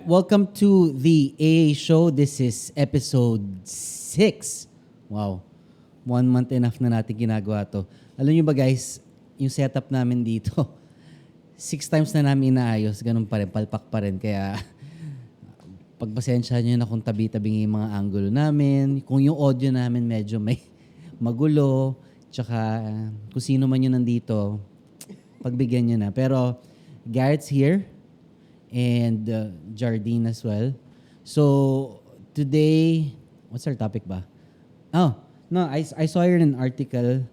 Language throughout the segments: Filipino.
welcome to the AA show. This is episode 6. Wow. 1 month enough na natin ginagawa to. Alam niyo ba guys, yung setup namin dito, 6 times na namin inaayos, ganun pa rin, palpak pa rin. Kaya pagpasensyahan niyo na kung tabi-tabi yung mga angulo namin, kung yung audio namin medyo may magulo, tsaka kung sino man yun nandito, pagbigyan niyo na. Pero Garrett's here and Jardine as well. So today, what's our topic ba? Oh, no, I saw here an article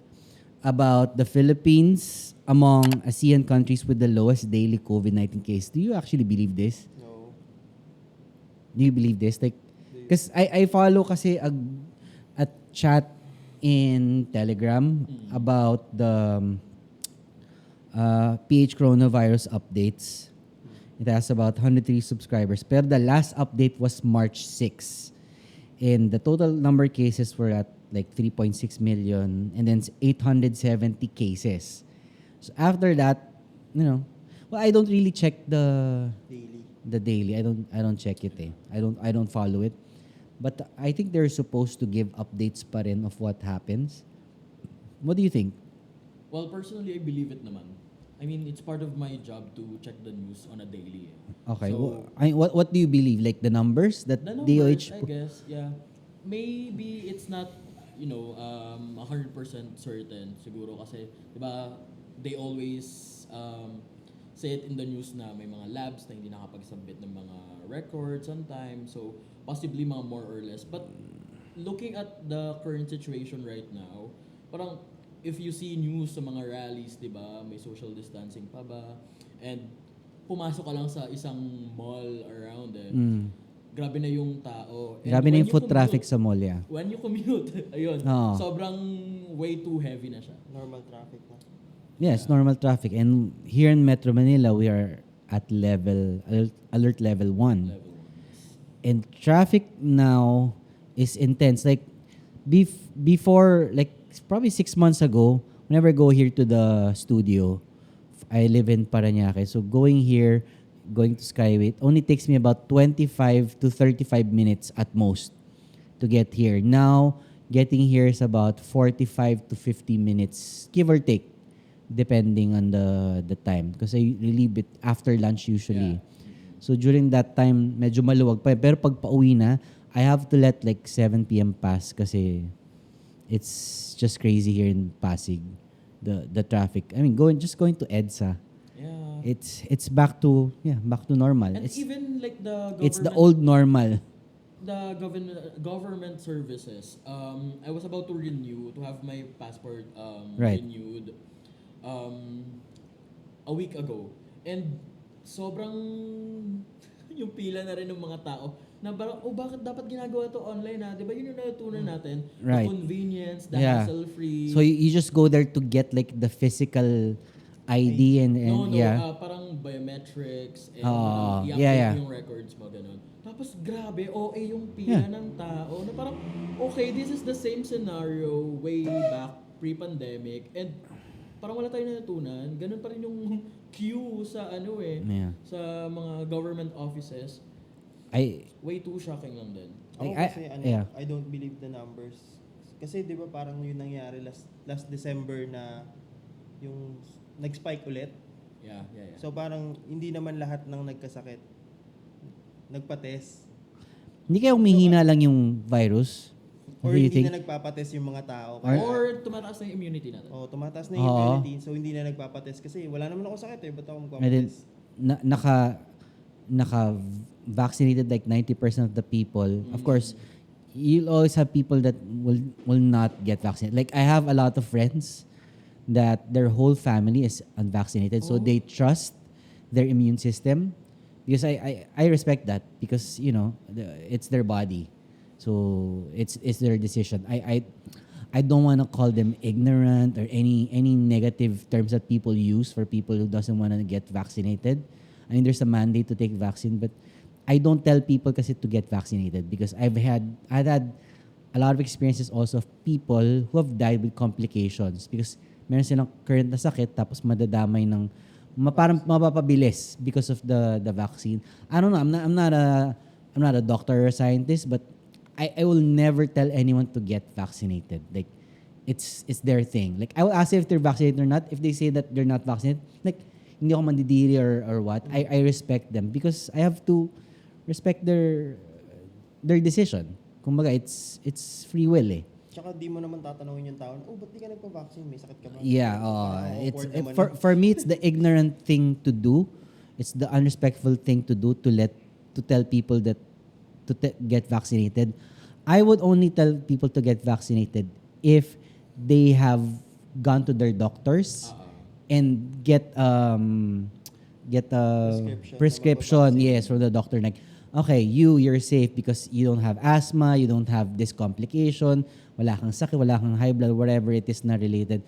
about the Philippines among ASEAN countries with the lowest daily COVID-19 case. Do you actually believe this? No. Do you believe this? Like, because I follow kasi a chat in Telegram about the PH coronavirus updates. It has about 103 subscribers. Pero the last update was March 6. And the total number of cases were at like 3.6 million. And then 870 cases. So after that, you know, well, I don't really check the daily. I don't check it eh. I don't follow it. But I think they're supposed to give updates pa rin of what happens. What do you think? Well, personally, I believe it naman. I mean, it's part of my job to check the news on a daily. Okay. So, what do you believe? Like the numbers that the numbers, DOH? I guess, yeah. Maybe it's not, 100% certain. Siguro kasi, di ba, they always say it in the news na may mga labs na hindi nakapag-submit ng mga records on time. So, possibly mga more or less. But looking at the current situation right now, parang if you see news sa mga rallies, di ba, may social distancing pa ba? And pumasok ka lang sa isang mall around grabe na yung tao. And Grabe na yung foot commute, traffic sa mall, yeah. When you commute, ayun, sobrang way too heavy na siya. Normal traffic na. Yes, normal traffic. And here in Metro Manila, we are at alert level 1. And traffic now is intense. Like, before, like, probably 6 months ago, whenever I go here to the studio, I live in Parañaque. So going here, going to Skyway, it only takes me about 25 to 35 minutes at most to get here. Now, getting here is about 45 to 50 minutes, give or take, depending on the time. Because I leave it after lunch usually. Yeah. So during that time, medyo maluwag pa. Pero pag pauwi na, I have to let like 7 p.m. pass kasi it's just crazy here in Pasig, the traffic. I mean, going to EDSA. Yeah. It's back to normal. And it's, even like the government, it's the old normal. The government services. I was about to have my passport renewed a week ago. And sobrang yung pila na rin ng mga tao na parang, bakit dapat ginagawa to online ha? Diba yun yung natutunan natin? Right. The convenience, the hassle-free. So you just go there to get like the physical ID and parang biometrics and yeah. yung records mo, ganun. Tapos grabe, OA yung pila ng tao na parang, okay, this is the same scenario way back pre-pandemic and parang wala tayong natutunan. Ganun pa rin yung queue sa sa mga government offices. Way too shocking lang din. Ako kasi I don't believe the numbers. Kasi 'di ba parang yun nangyari last December na yung nag-spike ulit. Yeah. So parang hindi naman lahat ng nagkasakit nagpa-test. Hindi kaya humihina lang yung virus? Or hindi na nagpapatest yung mga tao. Or tumataas na yung immunity natin. Tumataas na yung immunity. So hindi na nagpapatest kasi wala naman ako sakit ba't ako magpapatest? Naka-vaccinated like 90% of the people. Of course, you'll always have people that will not get vaccinated. Like I have a lot of friends that their whole family is unvaccinated. So they trust their immune system. Because I respect that because, it's their body. So it's their decision. I don't want to call them ignorant or any negative terms that people use for people who doesn't want to get vaccinated. I mean, there's a mandate to take vaccine, but I don't tell people kasi to get vaccinated because I've had a lot of experiences also of people who have died with complications because meron silang current na sakit tapos madadamay ng parang mapapabilis because of the vaccine. I don't know. I'm not a doctor or a scientist, but I will never tell anyone to get vaccinated. Like it's their thing. Like I will ask if they're vaccinated or not. If they say that they're not vaccinated, like hindi ako mandidiri or what. I respect them because I have to respect their decision. Kumbaga, it's free will eh. Tsaka di mo naman tatanungin yung tao, ba't di ka nagpa-vaccine? May sakit ka ba? Yeah, it's Awkward naman for me it's the ignorant thing to do. It's the unrespectful thing to do to tell people that get vaccinated. I would only tell people to get vaccinated if they have gone to their doctors and get a prescription, yes, from the doctor. Like, okay, you're safe because you don't have asthma, you don't have this complication, wala kang sakit, wala kang high blood, whatever it is na related.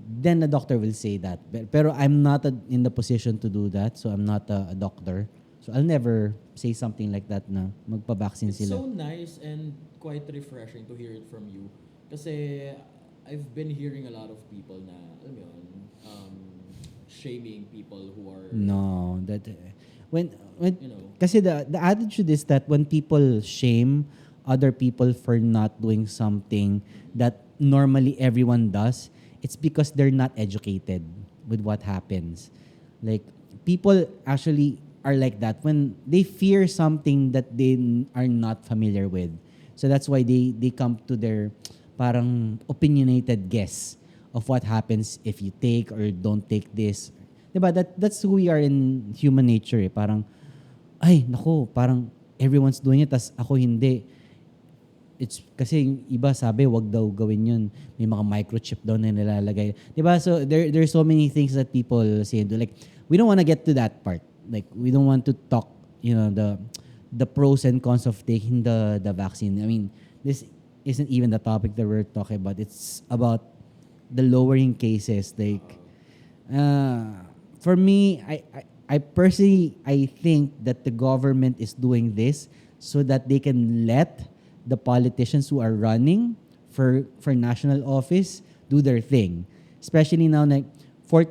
Then the doctor will say that. Pero I'm not in the position to do that, so I'm not a doctor. So I'll never say something like that na magpa-vaccine It's sila. so nice and quite refreshing to hear it from you. Kasi I've been hearing a lot of people na, alam mo yun, shaming people who are, No, that when you know, kasi the attitude is that when people shame other people for not doing something that normally everyone does, it's because they're not educated with what happens. Like people actually are like that when they fear something that they are not familiar with. So that's why they come to their parang opinionated guess of what happens if you take or don't take this. Diba? That's who we are in human nature eh. Parang, ay, nako, parang everyone's doing it, tas ako hindi. It's kasi yung iba sabi, wag daw gawin yun. May mga microchip daw na nilalagay. Diba? So there's so many things that people say and do. Like, we don't want to get to that part. Like, we don't want to talk, the pros and cons of taking the vaccine. I mean, this isn't even the topic that we're talking about. It's about the lowering cases. Like, for me, I personally, I think that the government is doing this so that they can let the politicians who are running for national office do their thing. Especially now, like,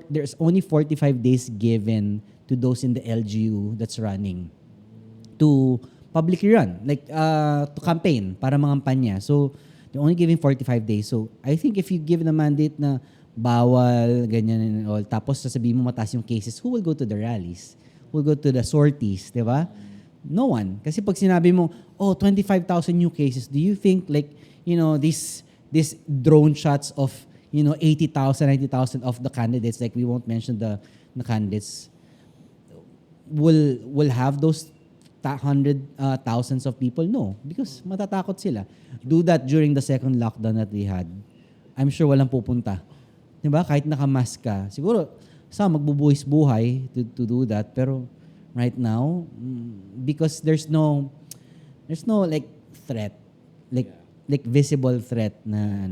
there's only 45 days given to those in the LGU that's running to publicly run, like to campaign para mangampanya. So they're only giving 45 days. So I think if you give the mandate na bawal, ganyan and all, tapos sasabihin mo mataas yung cases, who will go to the rallies? Who will go to the sorties, di ba? No one. Kasi pag sinabi mo, 25,000 new cases, do you think like, this drone shots of, 80,000, 90,000 of the candidates, like we won't mention the candidates, will have those thousands of people? No, because matatakot sila. Do that during the second lockdown that we had. I'm sure walang pupunta. Diba? Kahit naka-mask ka. Siguro, magbubuhis buhay to do that. Pero right now, because there's no like threat. Like visible threat na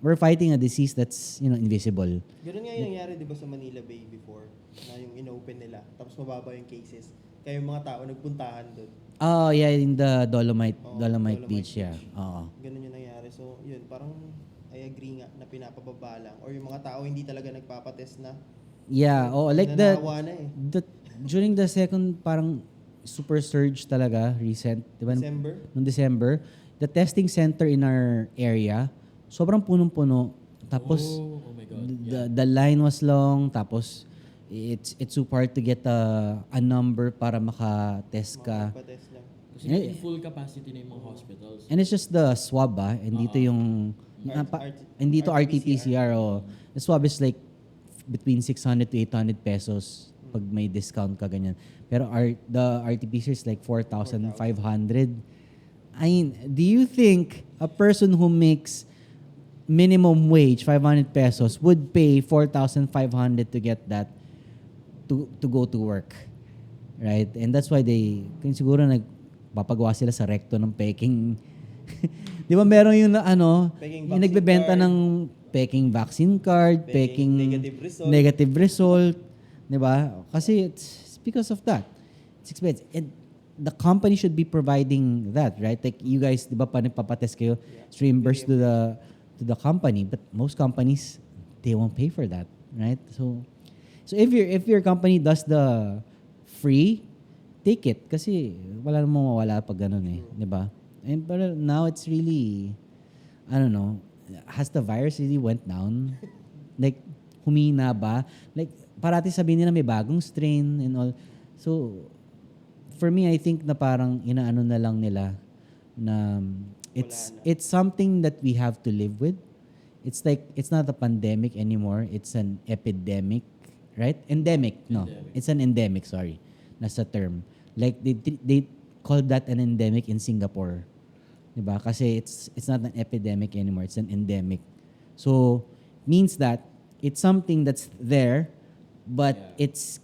we're fighting a disease that's invisible. Ganun nga yung nangyari, di ba, sa Manila Bay before, na yung inopen nila, tapos mababa yung cases. Kaya yung mga tao nagpuntahan doon. Oh, yeah, in the Dolomite Beach, yeah. Oo. Ganun yung nangyari. So, yun, parang I agree nga na pinapababa lang. Or yung mga tao hindi talaga nagpapatest na. Yeah, like nananawa na eh. during the second parang super surge talaga, recent, di ba? Noong December, the testing center in our area, sobrang punong-puno. Tapos, oh my God. the line was long, tapos it's super hard to get a number para maka-test ka. Magpapatest lang. Kasi in full capacity na yung mga hospitals. And it's just the swab, and dito yung hindi to RT-PCR. The swab is like between 600 to 800 pesos pag may discount ka ganyan. Pero the RT-PCR is like 4,500. I mean, do you think a person who makes minimum wage 500 pesos would pay 4,500 to get that to go to work? Right? And that's why siguro nagpapagawa sila sa recto ng peking. Di ba meron yung yung nagbebenta ng peking vaccine card, peking negative result. Di ba? Kasi it's because of that. It's expensive. And the company should be providing that, right? Like you guys, di ba, pa nagpapatest kayo, it's reimbursed to the company. But most companies, they won't pay for that, right? So So if your company does the free, take it kasi wala namang mawala pag ganun eh, 'di ba? And but now it's really, I don't know, has the virus really went down? Like humina ba? Like parati sabihin nila may bagong strain and all. So for me, I think na parang inaano na lang nila na Wala na. it's something that we have to live with. It's like it's not a pandemic anymore. It's an epidemic, right? Endemic, no. Endemic. It's an endemic, sorry. Nasa term. Like they called that an endemic in Singapore. 'Di ba? Kasi it's not an epidemic anymore. It's an endemic. So means that it's something that's there but Yeah. it's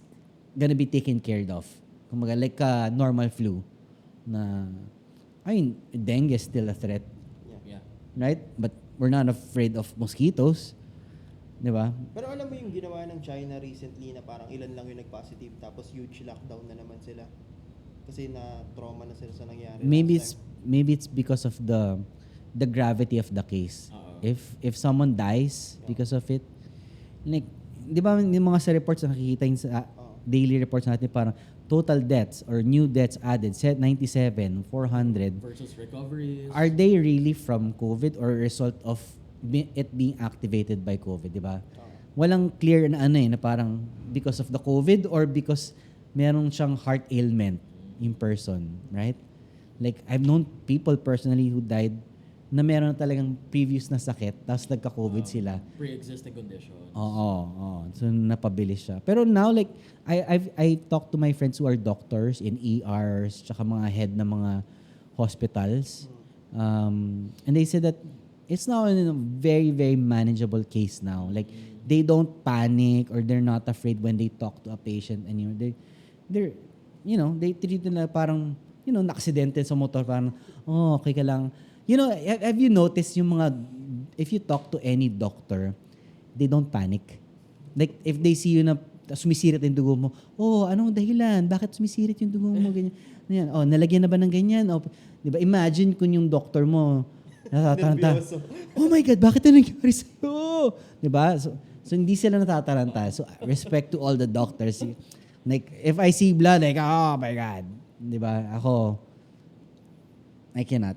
gonna be taken care of. Kumbaga like a normal flu na I mean, dengue is still a threat, Yeah. right? But we're not afraid of mosquitoes. Di ba? Pero alam mo yung ginawa ng China recently na parang ilan lang yung nag-positive tapos huge lockdown na naman sila. Kasi na-trauma na sila sa nangyari last time. Maybe it's because of the gravity of the case. Oo. If someone dies because of it, like, di ba yung mga sa reports na nakikita yung sa daily reports natin parang total deaths or new deaths added, set 97, 400. Versus recoveries. Are they really from COVID or a result of it being activated by COVID, di ba? Walang clear na ano eh, na parang because of the COVID or because meron siyang heart ailment in person, right? Like, I've known people personally who died na meron na talagang previous na sakit, tapos nagka-COVID sila. Pre-existing conditions. Oo. So, napabilis siya. Pero now, like, I talk to my friends who are doctors in ERs, tsaka mga head ng mga hospitals. And they said that it's now in a very, very manageable case now. Like, they don't panic or they're not afraid when they talk to a patient anymore. They're you know, they treat nila parang, you know, naksidente sa motor, parang, oh, okay ka lang. You know, have you noticed yung mga, if you talk to any doctor, they don't panic. Like, if they see you na sumisirit yung dugo mo, oh, anong dahilan? Bakit sumisirit yung dugo mo? Ganyan. Ganyan. Oh, nalagyan na ba ng ganyan? Oh, di ba? Imagine kung yung doctor mo, natataranta. Nervyoso. Oh my God, bakit na nangyari sa'yo? Di ba? So, hindi sila natataranta. So, respect to all the doctors. Like, if I see blood, like, oh my God. Di ba? Ako, I cannot.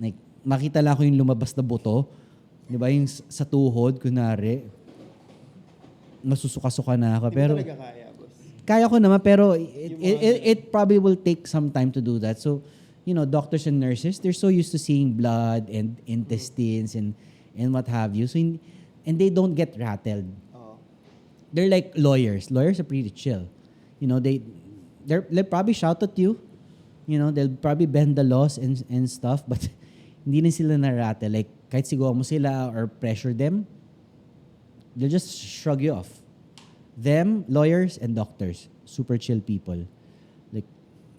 Like, makita lang ako yung lumabas na buto. Di ba? Yung sa tuhod, kunwari, masusuka-suka na ako. Hindi Pero, mo talaga kaya, boss. kaya ko naman, pero Yung mga- it probably will take some time to do that. So, you know, doctors and nurses, they're so used to seeing blood and intestines and what have you. So, and they don't get rattled. Oo. They're like lawyers. Lawyers are pretty chill. You know, they'll probably shout at you. You know, they'll probably bend the laws and stuff, but hindi na sila na-rattle. Like, kahit sigaw mo sila or pressure them, they'll just shrug you off. Them, lawyers and doctors, super chill people. Like,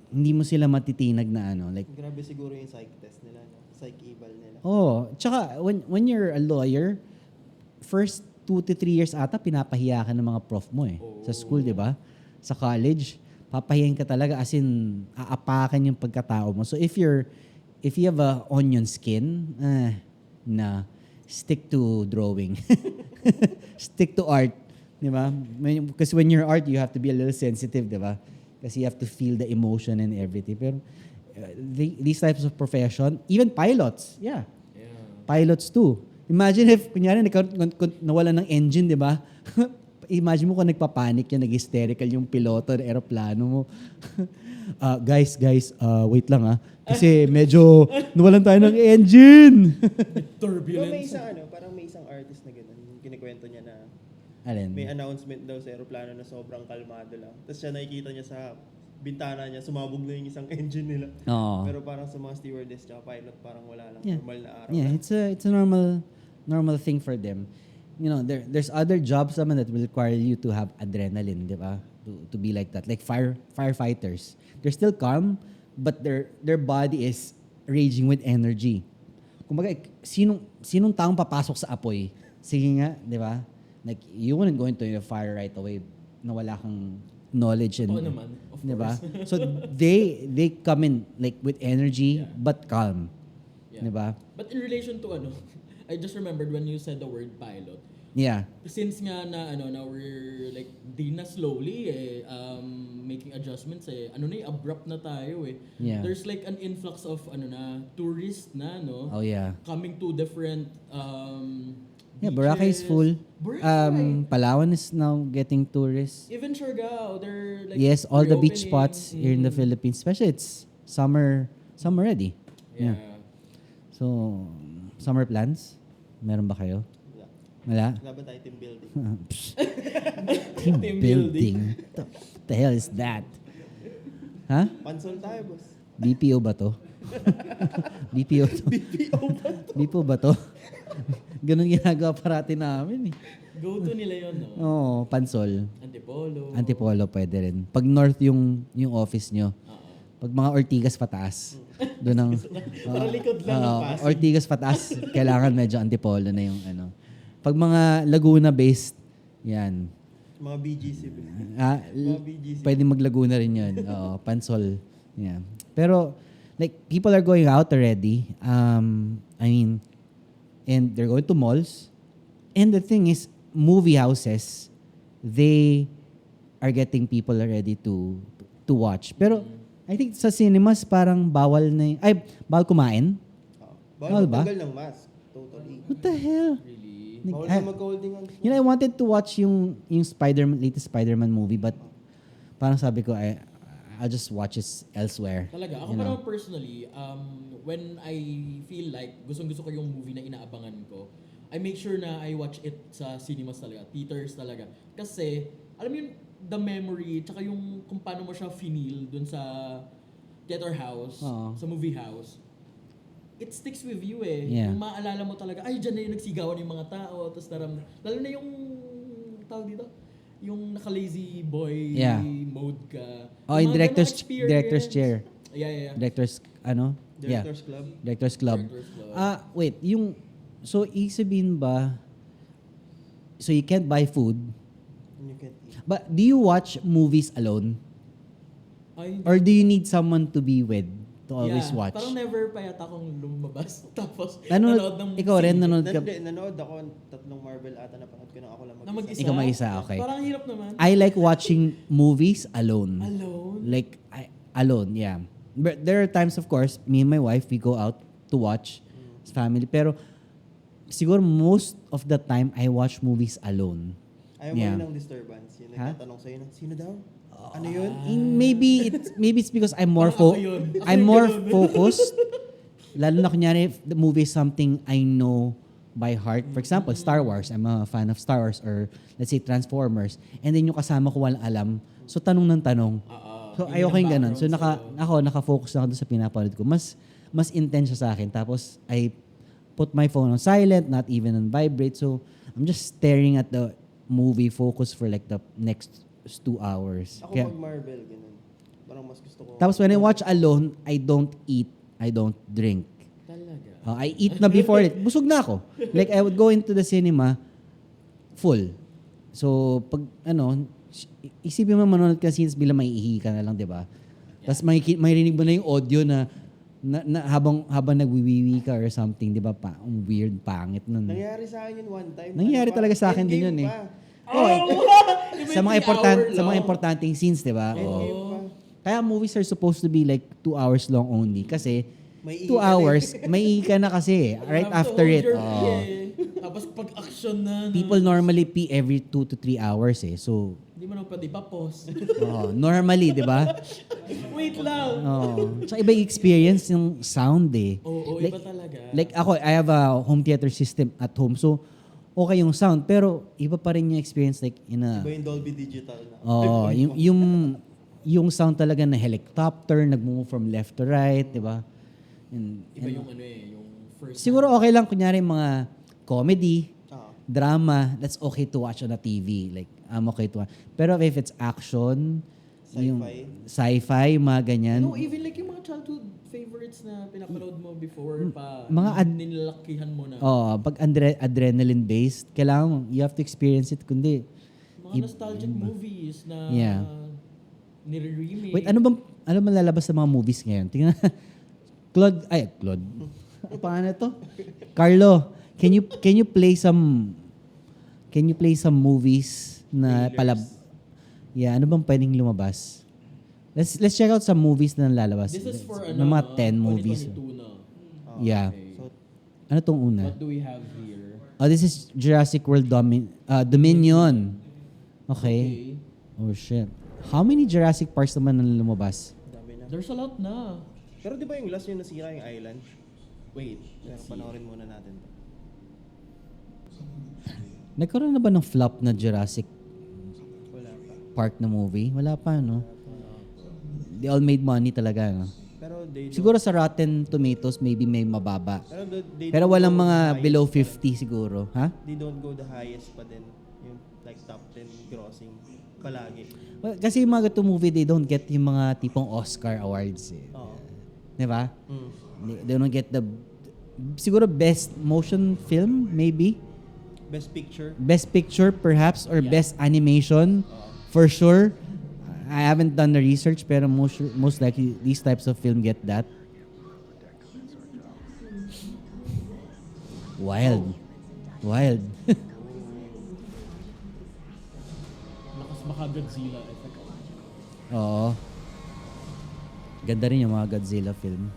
hindi mo sila matitinag na ano. Like, Grabe siguro yung psych test nila, no? Psych eval nila. oh, tsaka when you're a lawyer, first 2 to 3 years ata, pinapahiya ka ng mga prof mo eh. Sa school, di ba? Sa college, papahiyain ka talaga as in, aapakan yung pagkatao mo. So if you have a onion skin, stick to drawing. Stick to art. Di ba? Because when you're art, you have to be a little sensitive, di ba? Kasi you have to feel the emotion and everything. Pero these types of profession, even pilots, yeah. Pilots too. Imagine if, kunyari, nawala ng engine, di ba? Imagine mo kung nagpapanik yan, nag-hysterical yung piloto ng aeroplano mo. Guys, wait lang Kasi medyo nawalan tayo ng engine. Diba may Turbulence. isang parang may isang artist na gano'n, yung kinikwento niya na Alin? may announcement daw sa aeroplano na sobrang kalmado lang. Tapos siya nakikita niya sa bintana niya, sumabog na yung isang engine nila. Oo. Pero parang sa mga stewardess tsaka pilot, parang wala lang, Yeah. normal na araw. Yeah, lang. it's a normal thing for them. You know, there's other jobs naman that will require you to have adrenaline, di ba? To be like that. Like firefighters. They're still calm, but their body is raging with energy. Kumbaga, sinong taong papasok sa apoy? Sige nga, di ba? Like, you wouldn't go into a fire right away na wala kang knowledge and, Oo naman, of di ba? course. So they come in like with energy Yeah. but calm. Yeah. Di ba? But in relation to I just remembered when you said the word pilot. Yeah. Since nga na now we're like di na slowly making adjustments abrupt na tayo Yeah. There's like an influx of tourists na Oh yeah. coming to different Yeah, Boracay is beaches. full. Boracay. Palawan is now getting tourists. Even Siargao, they're like Yes, all the beach reopening. spots here in the Philippines, especially it's summer already. Yeah. So, summer plans? Meron ba kayo? Wala. Wala? Wala ba tayo team building? Team Team building. The hell is that? Ha? Pansol tayo, boss. BPO ba to? BPO to? BPO ba to? Ganun ginagawa parati namin Go to nila yun, no? Oo, pansol. Antipolo. Antipolo pwede rin. Pag north yung office nyo. Pag mga Ortigas pataas. Doon ang Para likod lang ng Pasig. Ortigas pataas, kailangan medyo Antipolo na yung Pag mga Laguna based, yan. Mga BGC. Ah, Mga BGC. pwede mag-Laguna rin yun. Oo, pansol. Yeah. Pero like people are going out already. I mean, and they're going to malls. And the thing is, movie houses, they are getting people already to watch. Pero I think sa cinemas parang bawal na bawal kumain. Bawal Bawal ba? magtanggal ng mask. Totally. What the hell? Really? Bawal na mag-holding hands. I wanted to watch yung latest Spider-Man movie, but parang sabi ko, I'll just watch it elsewhere. Talaga. Ako parang personally, when I feel like gustong-gusto ko yung movie na inaabangan ko, I make sure na I watch it sa cinemas talaga, theaters talaga. Kasi, alam mo yun, the memory, tsaka yung kung paano mo siya feel dun sa theater house, sa movie house, it sticks with you Yeah. Yung maalala mo talaga, ay, dyan na yung nagsigawan yung mga tao, tapos lalo na yung, tawag dito, yung naka-lazy boy mode ka. Oh, in Yung mga ganong experience. director's chair. Yeah. Director's, Directors Club. Director's Club. Director's Club. Wait, so sabihin ba, so you can't buy food, And you can't eat. but do you watch movies alone? Ay, Or do you need someone to be with to always watch? Parang never pa yata akong lumabas. Tapos, Nanonood, ng ikaw rin, sine. nanonood ka. Nanood ako, 3 Marvel ata napanood ko na ako lang Na mag-isa? Ikaw mag-isa, okay. Parang hirap naman. I like watching movies alone. Alone? Like, alone, yeah. But there are times, of course, me and my wife, we go out to watch as family. Pero, siguro most of the time, I watch movies alone. Ayaw mo yun ng disturbance. Yung nagtatanong sa'yo na, sino daw? Ano yun? Maybe it's because I'm more Parang ako yun. Ako I'm yung more ganun. focused. Lalo na kunyari, if the movie is something I know by heart. For example, Star Wars. I'm a fan of Star Wars, or let's say Transformers. And then yung kasama ko walang alam. So tanong ng tanong. So Hindi ayoko ng yung ganun. So background naka-focus lang ako doon sa pinapanood ko. Mas intense siya sa akin. Tapos I put my phone on silent, not even on vibrate. So I'm just staring at the movie, focus for like the next 2 hours. Ako Kaya- mag-Marvel, ganun. Parang mas gusto ko. Tapos when I watch alone, I don't eat, I don't drink. Talaga. I eat na before it. Busog na ako. Like I would go into the cinema full. So pag isipin mo manonood ka scenes bilang maiihi ka na lang, 'di ba? Tapos may rinig mo na yung audio na habang nagwiwiwi ka or something, 'di ba? Ang weird, pangit nun. Nangyari sa akin yun one time. Nangyari talaga sa akin din yun eh. Sa mga importanteng scenes, 'di ba? Oo. Kaya movies are supposed to be like 2 hours long only kasi May 2 hours, may ka na kasi right after it. Tapos pag action na. People normally pee every 2 to 3 hours eh. So, Hindi mo naman pwede pa-pause. normally, di ba? Wait lang. So, iba yung experience yung sound eh. Oo, iba talaga. Like ako, I have a home theater system at home. So, okay yung sound. Pero, iba pa rin yung experience like in a... Iba yung Dolby Digital na. Yung sound talaga na helicopter, nag-move from left to right, di ba? Iba yung yung first. Siguro okay lang, kunyari mga comedy, Ah. drama, that's okay to watch on a TV. Like, I'm okay to watch. Pero if it's action, yung sci-fi, mga ganyan. No, even like yung mga childhood favorites na pinapanood mo before pa nilalakihan mo na. Pag adrenaline-based, kailangan, you have to experience it, kundi... Mga nostalgic movies na nire-remake. Wait, ano bang lalabas sa mga movies ngayon? Tingnan. Claude. Paano to? Carlo, can you play some Can you play some movies na Trailers. Yeah, ano bang pwedeng lumabas? Let's check out some movies na lalabas. This is for May mga 10 movies. 2022 na. Yeah. Okay. So, Ano tong una? What do we have here? Oh, this is Jurassic World Dominion. Okay. Oh, shit. How many Jurassic Parks naman ang lumabas? dami na. There's a lot na. Pero di ba yung last yung nasira yung island? Wait, Pero let's see. panoorin muna natin to. Nagkaroon na ba ng flop na Jurassic Wala pa. Park na movie? Wala pa, no? They all made money talaga, no? Pero they don't, Siguro sa Rotten Tomatoes, maybe may mababa. they Pero don't walang go mga the below highest pa 50 siguro. Ha? rin. They don't go the highest pa din. Yung like top 10 grossing palagi. Well, kasi yung mga ganitong movie, they don't get yung mga tipong Oscar awards. Eh. Oo. Di ba? Mm. They don't get the... Siguro best motion film, maybe? Best picture. Best picture, perhaps? Or Yeah. best animation? For sure. I haven't done the research, pero most likely, these types of film get that. Wild. Wild. Lakas baka Godzilla effect. Oo. Ganda rin yung mga Godzilla film.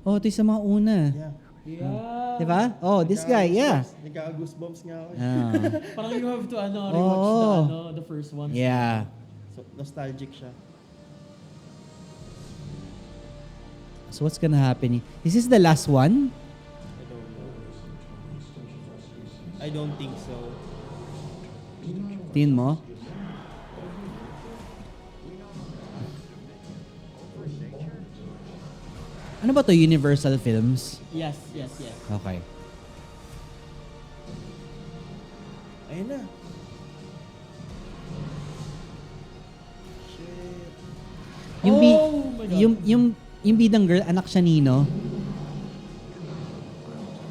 Oh, ito yung sa mga una. Yeah. Yeah. Diba? Oh, this guy, yeah. Nagka-goosebumps nga ako. Ah. Parang you have to rewatch the first one. Yeah. So, nostalgic siya. So what's gonna happen? Is this the last one? I don't know. I don't think so. Tingin mo? Ano ba to? Universal Films? Yes. Okay. Ayun na. Shit. Yung Oh my God. yung bidang girl, anak siya nino.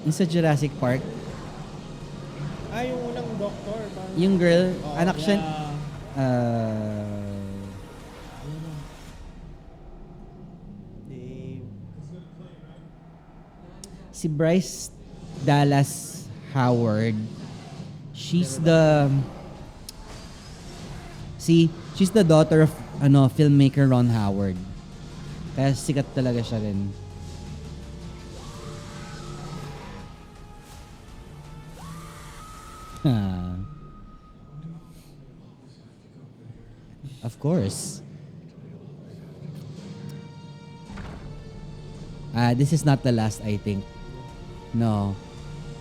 Yung sa Jurassic Park. Ah, yung unang doctor. Parang, Yung girl, Oh, anak siya... Yeah. Damn. Si Bryce Dallas Howard. She's the she's the daughter of filmmaker Ron Howard. Kaya sikat talaga siya rin. Of course. This is not the last, I think. No.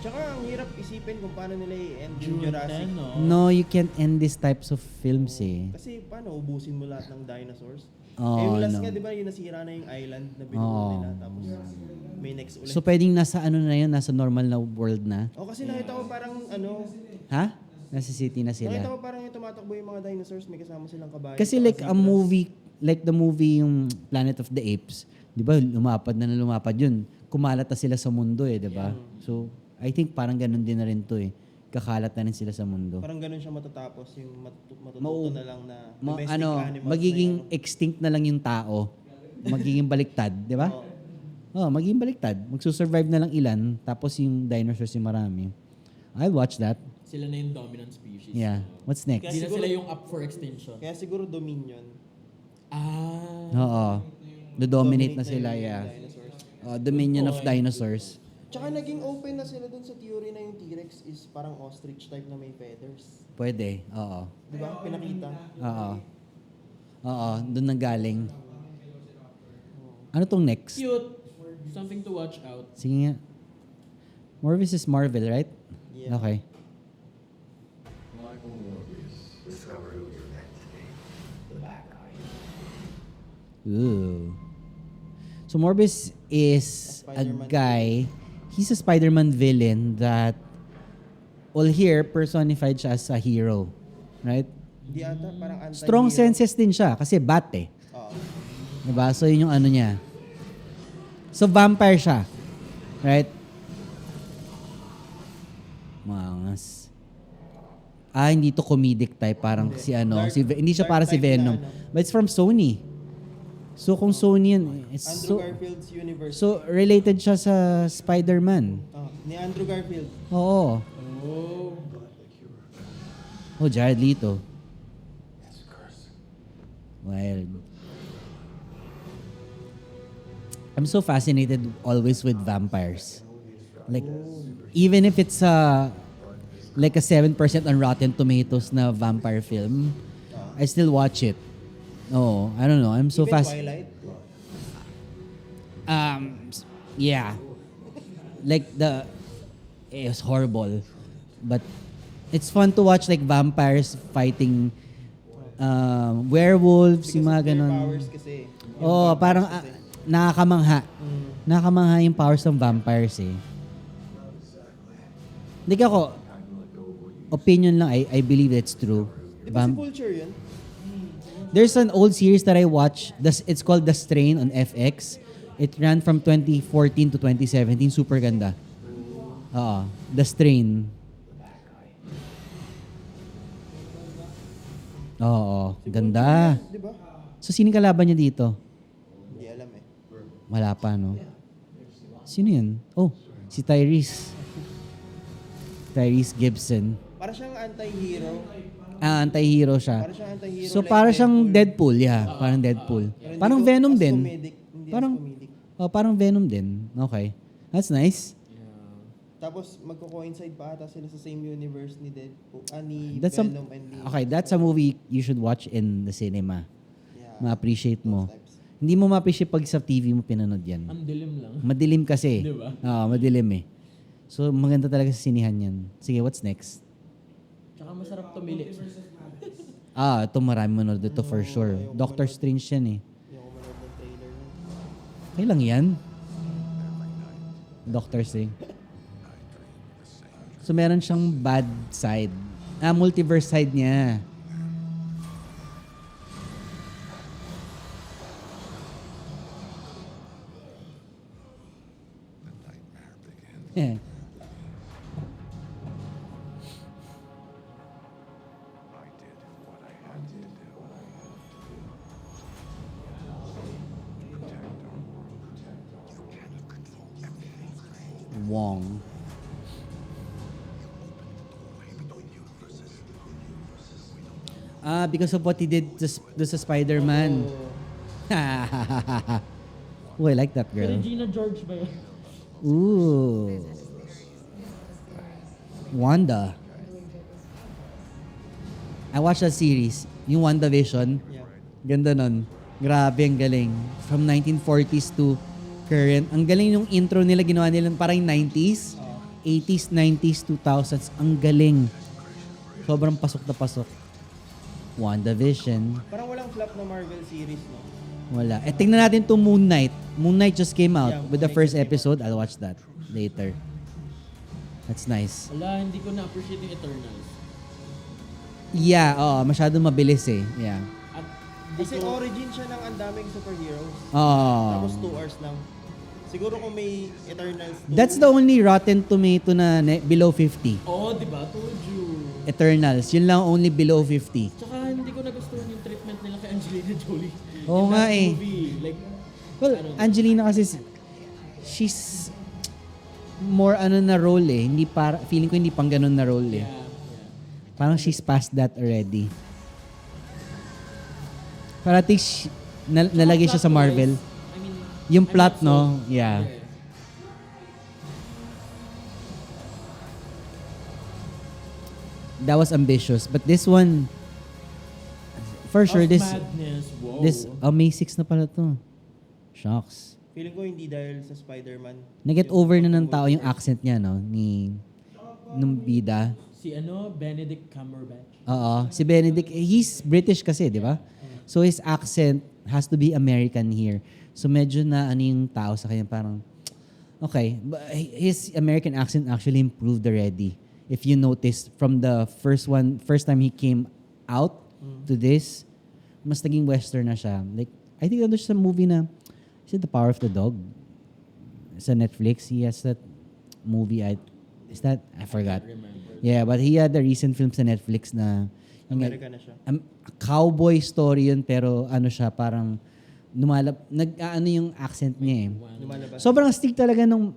Tsaka ang hirap isipin kung paano nila i-end June yung Jurassic. 10, no? No, you can't end these types of films eh. Kasi paano ubusin mo lahat ng dinosaurs? Oh, yung last no. nga, di ba, yung nasira na yung island na binuo nila. Tapos may next ulit. So pwedeng nasa na yun, nasa normal na world na? Kasi nakita ko parang Ha? Nasa city na nakita sila. ko parang yung tumatakbo yung mga dinosaurs, may kasama silang kabayo. Kasi tsaka like a zebras. movie, like the movie yung Planet of the Apes, di ba lumapad yun. Kumalat na sila sa mundo eh, di ba? So I think parang ganun din na rin to eh. Kakalat na rin sila sa mundo. Parang ganun siya matatapos, yung matututo na lang na domestic animals magiging na yun. extinct na lang yung tao. Magiging baliktad, di ba? Oo. Magiging baliktad. Magsusurvive na lang ilan, tapos yung dinosaurs yung marami. I'll watch that. Sila na yung dominant species. Yeah. What's next? Hindi na sila yung up for extinction. Kaya siguro Dominion. Oo. The-dominate na sila, yung yeah. dinosaurs. Dominion of point. dinosaurs. Tsaka naging open na sila dun sa theory na yung T-Rex is parang ostrich type na may feathers. Pwede, oo. Di ba? Pinakita. Oo, doon nanggaling. Ano tong next? Cute. Something to watch out. Sige nga. Morbius is Marvel, right? Yeah. Okay. Michael Morbius, discover who you're meant to be. The bad guy. Ooh. So Morbius is a Spider-Man guy, he's a Spider-Man villain that, well here, personified siya as a hero. Right? Di ata, parang anti-hero. Strong senses din siya kasi bat eh. Oo. Diba? So yun yung ano niya. So vampire siya. Right? Mangas. Hindi to comedic type. Parang Hindi. si ano. Dark- Hindi siya dark para si type na Venom. ano. But it's from Sony. So kung Sony yan, it's Andrew so Garfield's universe. so related siya sa Spider-Man. Ni Andrew Garfield. Oo. Oh. Oh, Jared Leto. It's a curse. Wild. I'm so fascinated always with vampires. Like, even if it's like a 7% on Rotten Tomatoes na vampire film, I still watch it. Oh, I don't know. I'm so Even fast. Twilight. Yeah. Like it was horrible, but it's fun to watch like vampires fighting werewolves, Because yung mga of their ganon. powers kasi. Yung Oh, vampires parang kasi. nakakamangha. Nakakamangha yung powers ng vampires eh. Hindi ako, opinion lang, I believe it's true. Di ba si Vulture yun? There's an old series that I watched. It's called The Strain on FX. It ran from 2014 to 2017. Super ganda. Oo. The Strain. Oo. Si Ganda. Vulture yun, Di ba? So, sino kalaban niya dito? Hindi alam eh. Wala pa, no? Sino yun? Oh, si Tyrese. Tyrese Gibson. Para siyang anti-hero. Anti-hero siya. Para siyang anti-hero. So, para siyang Deadpool. Yeah, parang Deadpool. Pero Parang hindi Venom as din. comedic. Hindi Parang, as comedic. oh, parang Venom din. Okay. That's nice. Tapos magko-coincide pa ata sila sa same universe ni Deadpool. Ni That's Venom and ni... okay, that's a movie you should watch in the cinema. Yeah. Ma-appreciate mo. Those types. Hindi mo ma-appreciate pag sa TV mo pinanood yan. Ang dilim lang. Madilim kasi. Di ba? Madilim eh. So, maganda talaga sa sinihan yan. Sige, what's next? Tsaka masarap tumili. Ito marami manood dito for sure. Doctor Strange yan eh. Hindi ako manood ng trailer nun. Kailan yan? Doctor Strange. So, meron siyang bad side. Multiverse side niya. Yeah. I did what I had to do. Protect our world. You cannot control everything. Wong. Because of what he did to sa Spider-Man. Oh, I like that Si girl. Regina George ba yun? Ooh. Wanda. I watched that series. Yung WandaVision. Yeah. Ganda nun. Grabe, ang galing. From 1940s to current. Ang galing yung intro nila, ginawa nila parang 90s, 80s, 90s, 2000s. Ang galing. Sobrang pasok na pasok. WandaVision. Parang walang flop na Marvel series, no? Wala. Tingnan natin to Moon Knight. Moon Knight just came out Yeah, with the Moon Knight first just came episode. I'll watch that later. That's nice. Wala, hindi ko na-appreciate yung Eternals. Yeah, masyadong mabilis eh. Yeah. At di Kasi ko... origin siya ng ang daming superheroes. Oh. Tapos 2 hours lang. Siguro kung may Eternals 2. That's the only Rotten Tomato na below 50. Oo, di ba? Told you. Eternals. Yun lang only below 50. Tsaka hindi ko nagustuhan yung treatment nila kay Angelina Jolie. Oo In nga that eh. Movie. Like, Well, Angelina kasi she's more na role eh. Hindi para feeling ko hindi pang ganun na role eh. yeah. Parang she's past that already. Para at least nalagay siya sa Marvel. I mean, Yung I'm plot, not no? sold. Yeah. That was ambitious. But this one, for sure, Of this Madness. Wow. May 6 na pala to. Shocks. Feeling ko hindi dahil sa Spider-Man. Nag-get over na ng tao yung accent niya, no? Nung bida. Si Benedict Cumberbatch. Oo. Si Benedict, he's British kasi, di ba? So his accent has to be American here. So medyo na yung tao sa kanya parang, okay. But his American accent actually improved already. If you notice from the first time he came out to this, mas naging Western na siya. Like, I think there's some movie na, is it The Power of the Dog? Sa Netflix, he has that movie. I forgot. Remember. Yeah, but he had a recent film sa Netflix na American na siya. a cowboy story yun, pero siya parang nag-ano yung accent niya eh. Lumalabas. Sobrang stick talaga ng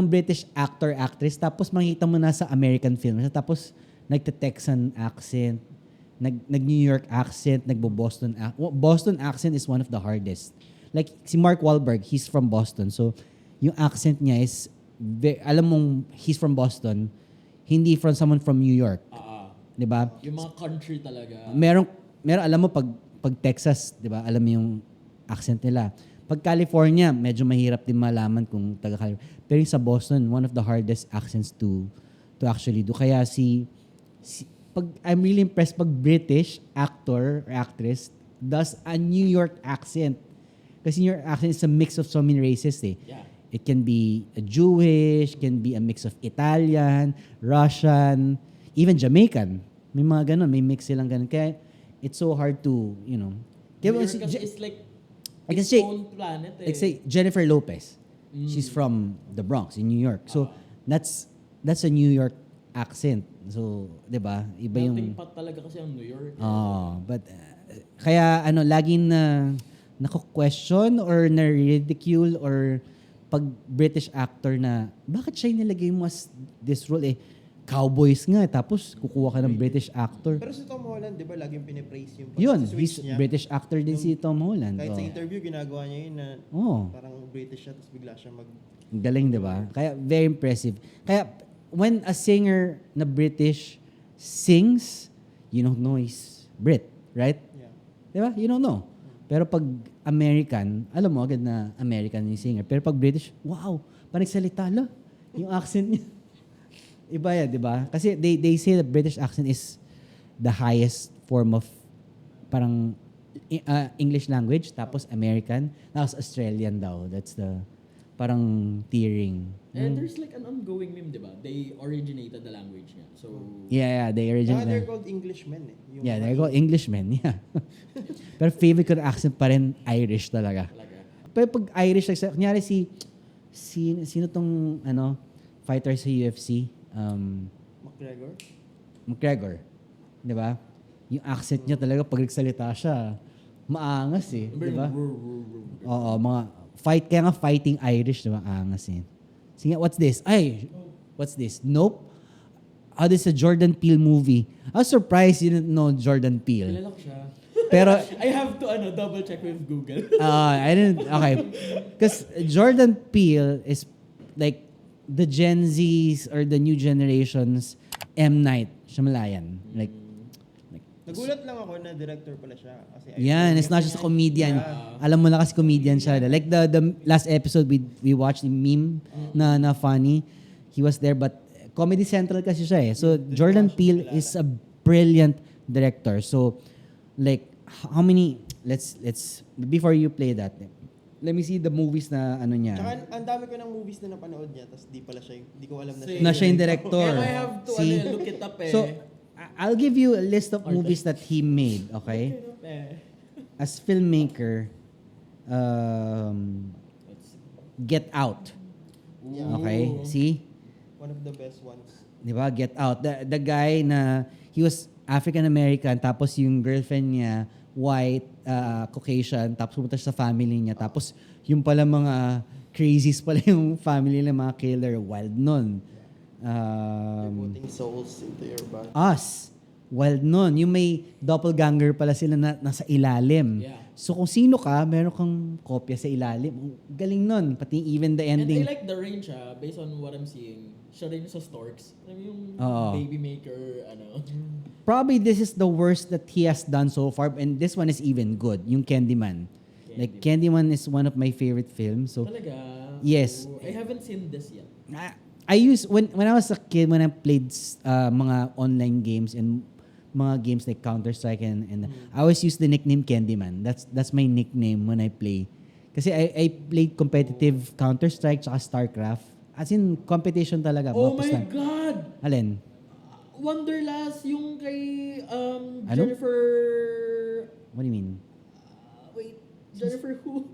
British actor, actress. Tapos makita mo na sa American film. Tapos nagte-Texan accent, nag-New York accent, nagbo-Boston accent. Boston accent is one of the hardest. Like si Mark Wahlberg, he's from Boston. So yung accent niya is, alam mong he's from Boston, hindi from someone from New York. 'Di ba? Yung mga country talaga. Meron alam mo pag Texas, 'di ba? Alam mo yung accent nila. Pag California, medyo mahirap din malaman kung taga California. Pero yung sa Boston, one of the hardest accents to actually do. Kaya I'm really impressed pag British actor or actress does a New York accent. Kasi New York accent is a mix of so many races eh. Yeah. It can be a Jewish, can be a mix of Italian, Russian, even Jamaican. May mga ganun, may mix silang ganun. Kaya it's so hard to, New Kaya York kasi is like I can its say- own planet eh. like say Jennifer Lopez. She's from the Bronx in New York. So that's a New York accent. So, 'di ba? Iba Melting yung pot talaga kasi ang New York. but kaya laging nako-question or na-ridicule or pag British actor na bakit siya nilagay mo as this role eh cowboys nga tapos kukuha ka ng British actor. Pero si Tom Holland, di ba, laging pinipraise yung Yun, pag-switch he's niya. British actor din si Tom Holland. Kahit sa Oh. interview, ginagawa niya yun na Oh. parang British siya, tapos bigla siya Ang galing, di ba? Kaya, very impressive. Kaya, when a singer na British sings, you don't know he's Brit, right? Yeah. Di ba? You don't know. Pero pag American, alam mo agad na American yung singer. Pero pag British, wow, parang salita la. Yung accent niya. Iba yan, di ba? Kasi they say that British accent is the highest form of parang English language, tapos American, tapos Australian daw. That's the parang tiering. And there's like an ongoing meme, di ba? They originated the language niya. So, Yeah, they Saka original. they're called Englishmen eh. Yung Yeah, mga they're called Englishmen, yeah. Pero favorite ko na accent pa rin, Irish talaga. talaga. Pero pag Irish, like, kunyari sino tong fighter sa UFC? McGregor. McGregor. Di ba? Yung accent niya talaga, pag nagsalita siya, maangas eh. Di ba? Oo, kaya nga fighting Irish, di ba? Angas eh. Sige, what's this? What's this? Nope. This is a Jordan Peele movie. I was surprised you didn't know Jordan Peele. Kilala ko siya. Pero, I have to double check with Google. I didn't, okay. Because Jordan Peele is like the Gen Zs or the new generation's M. Night Shyamalan. Like, Nagulat lang ako na director pala siya. Kasi yan, it's not just a comedian. Alam mo na kasi comedian siya. Like the last episode we watched the meme na funny. He was there but Comedy Central kasi siya eh. So Jordan Peele is a brilliant director. So like how many let's before you play that, let me see the movies na niya. Tsaka ang dami ko ng movies na napanood niya, tapos di pala siya, di ko alam na siya. Na siya yung director. Kaya I have to See? look it up eh. So I'll give you a list of movies that he made, okay? As filmmaker, Get Out. Okay? See? One of the best ones. Di ba? Get Out. The guy na, he was African American, tapos yung girlfriend niya, white, Caucasian, tapos pumunta siya sa family niya, tapos yung pala mga crazies pala yung family ng mga killer, wild nun. They're putting souls into your body. Us. Wild nun. Yung may doppelganger pala sila na nasa ilalim. Yeah. So kung sino ka, meron kang kopya sa ilalim. Galing nun. Pati even the And ending. I like the range based on what I'm seeing. Siya rin sa Storks. Alam mo yung Oo. baby maker, Probably this is the worst that he has done so far. And this one is even good. Yung Candyman. Like Candyman is one of my favorite films. So Talaga? Yes. Oh, I haven't seen this yet. I used when I was a kid, when I played mga online games and mga games like Counter-Strike and I always use the nickname Candyman. That's my nickname when I play. Kasi I played competitive Counter-Strike tsaka StarCraft. As in competition talaga. Oh my Basta- God! Alin? Wonderlust, yung kay Ano? Jennifer... What do you mean? Wait, Jennifer who?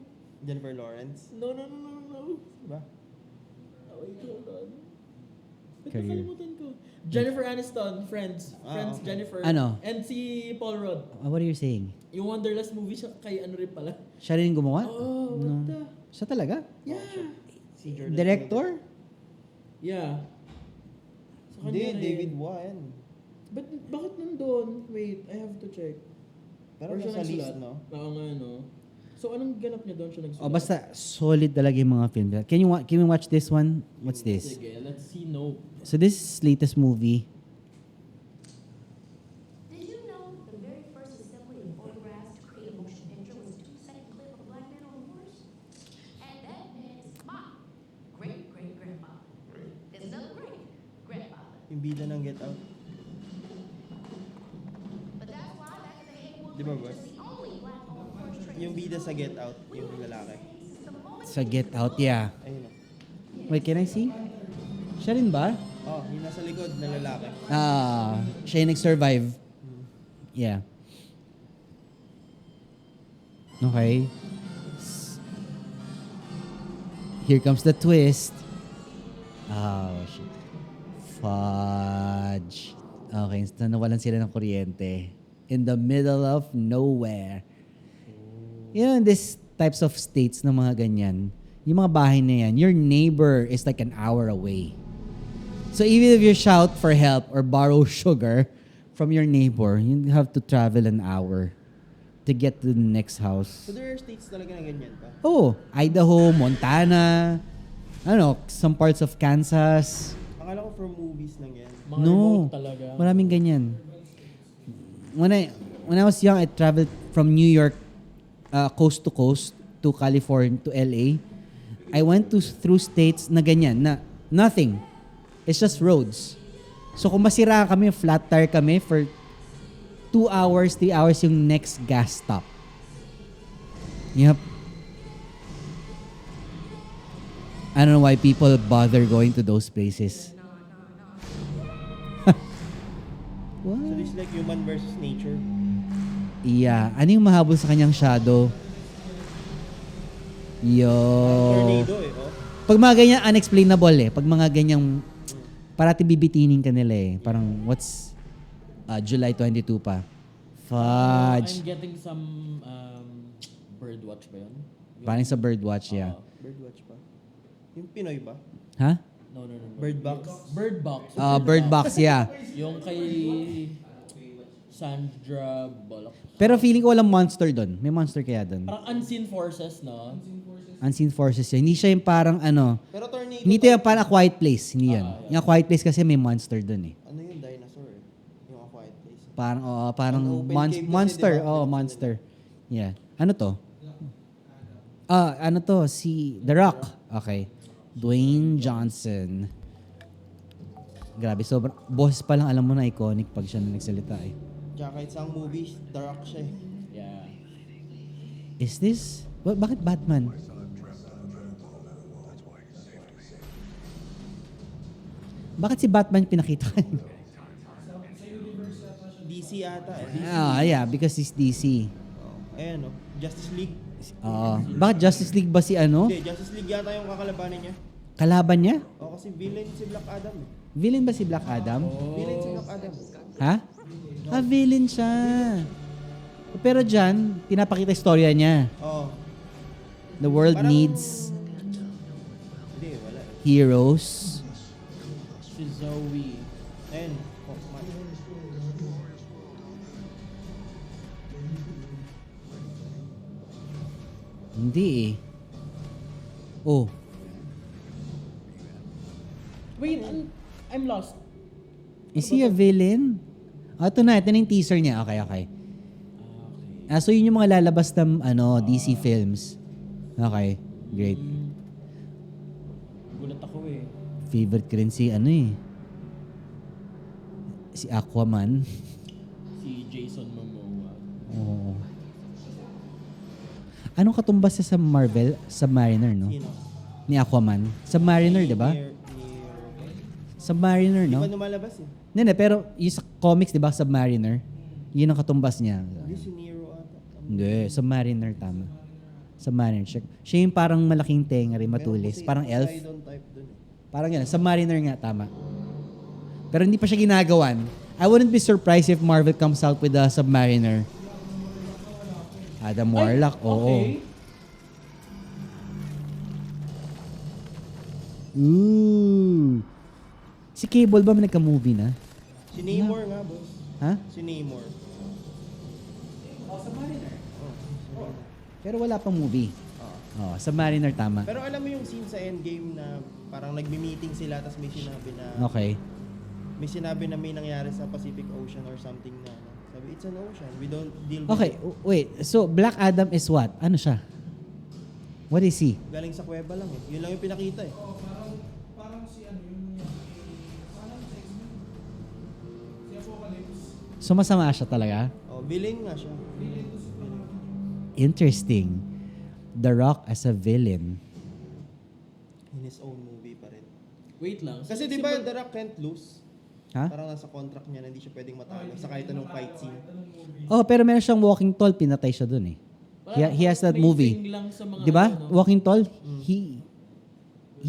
Jennifer Lawrence. No. Diba? Wait, hold on. Ba't career. nakalimutan ko? Jennifer Aniston, Friends. Friends, okay. Jennifer. Ano? And si Paul Rudd. What are you saying? Yung Wanderlust movie siya kay ano rin pala. Siya rin gumawa? Oh, No. what the? Siya talaga? Yeah. Si Jordan Director? Yeah. Sa Hindi, kanya rin. David Wan. Bakit nandun? Wait, I have to check. Pero Or siya nasa list, nagsulat? no? Oo nga, no? So, anong ganap niya doon siya nagsulat? Oh, basta solid talaga yung mga film. Can we watch this one? What's this? Sige, let's see Nope. So this is latest movie. Did you know the very first assembly of photographs to create a motion picture was a 2-second clip of a black man on a horse? And that man is my great-great-grandfather. There's another great-grandfather. Yung bida ng Get Out. But that's why back in the day, Woodward Di ba, was boss? just the only black on horse train. Yung bida sa Get Out, yung lalaki. Sa Get Out, yeah. Ayun o. Wait, can I see? Siya rin ba? Oh, yung nasa likod na lalaki. Siya yung nag-survive. Yeah. Okay. Here comes the twist. Oh, shit. Fudge. Okay, so nawalan sila ng kuryente. In the middle of nowhere. You know, in these types of states na mga ganyan, yung mga bahay na yan, your neighbor is like an hour away. So even if you shout for help or borrow sugar from your neighbor, you have to travel an hour to get to the next house. So there are states talaga na ganyan pa? Oh, Idaho, Montana, some parts of Kansas. Akala ko from movies lang yan. Mga No, remote talaga. maraming ganyan. When I was young, I traveled from New York, coast to coast, to California, to LA. I went through states na ganyan, na nothing. It's just roads. So kung masira kami, flat tire kami for 2 hours, 3 hours yung next gas stop. Yep. I don't know why people bother going to those places. So this is like human versus nature. Yeah. Ano yung mahabol sa kanyang shadow? Yo. Tornado eh, oh. Pag mga ganyan, unexplainable eh. Pag mga ganyang, parati bibitinin ka nila eh. Parang, what's July 22 pa? Fudge. I'm getting some birdwatch ba yun? Parang sa birdwatch, yeah. Birdwatch pa. Yung Pinoy ba? Ha? No. Bird box? Bird box. Bird box, yeah. Yung kay Sandra Bullock. Pero feeling ko walang monster doon. May monster kaya doon. Parang unseen forces, no? Unseen forces yun. Hindi siya yung parang Pero tornado. hindi ito yung parang A Quiet Place. Hindi yun. Yung A Quiet Place kasi may monster doon eh. Ano yung dinosaur eh? Yung A Quiet Place. Parang Ang open cave kasi, monster. diba? Oh, monster. Yeah. Ano to? Ano to? Si The Rock. Okay. Dwayne Johnson. Grabe, sobrang boses pa lang alam mo na iconic pag siya na nagsalita eh. Tsaka kahit sa movies, dark siya eh. Yeah. Is this? Bakit Batman? Bakit si Batman pinakita? DC ata eh. Yeah, because he's DC. Oh. Ayan oh. Justice League. Bakit Justice League ba si ano? Hindi, Justice League yata yung kakalabanin niya. Kalaban niya? Oh, kasi villain si Black Adam eh. Villain ba si Black Adam? Villain si Black Adam. Ha? Villain siya. Pero dyan, pinapakita istorya niya. Oh. The world Parang- needs Hindi, wala eh. heroes. Si Zoe. Ayun. Oh, man. Hindi eh. Oh, Wait, I'm lost. is he a villain? Ito na yung teaser niya. Okay. Okay. So yun yung mga lalabas ng DC films. Okay, great. Gulat ako eh. Favorite ko rin si si Aquaman. Si Jason Momoa. Oh. Anong katumbas siya sa Marvel? Submariner, no? Sino? Ni Aquaman. Submariner, di ba? Submariner, Di no? ba lumalabas eh? Hindi, pero yung sa comics, di ba, Submariner? Yun ang katumbas niya. Hindi si Nero ata. Hindi, Submariner, tama. Submariner. Siya yung parang malaking tenga rin, matulis. Meron kasi Parang elf. Poseidon type dun eh. Parang yan. Submariner nga, tama. Pero hindi pa siya ginagawan. I wouldn't be surprised if Marvel comes out with a Submariner. Adam Warlock, oo. Okay. Ooh. Si Cable ba may nagka-movie na? Si Namor nga, boss. Ha? Si Namor. Pero wala pang movie. Oh, Submariner tama. Pero alam mo yung scene sa Endgame na parang nagmi-meeting sila tapos may sinabi na Okay. may nangyari sa Pacific Ocean or something na ano. Sabi, it's an ocean. We don't deal with Okay, it. wait. So Black Adam is what? Ano siya? What is he? Galing sa kuweba lang eh. Yun lang yung pinakita eh. Parang si ano yung parang sa X-Men. Si Apocalypse. So masama siya talaga? Oh, villain nga siya. Interesting. The Rock as a villain. In his own movie pa rin. Wait lang. Kasi di ba The Rock can't lose? Ha? Parang nasa contract niya na hindi siya pwedeng matalo sa kahit anong fight scene. Oh, pero meron siyang Walking Tall. Pinatay siya dun eh. He has that movie. Lang sa mga, Di ba? ano, Walking Tall, he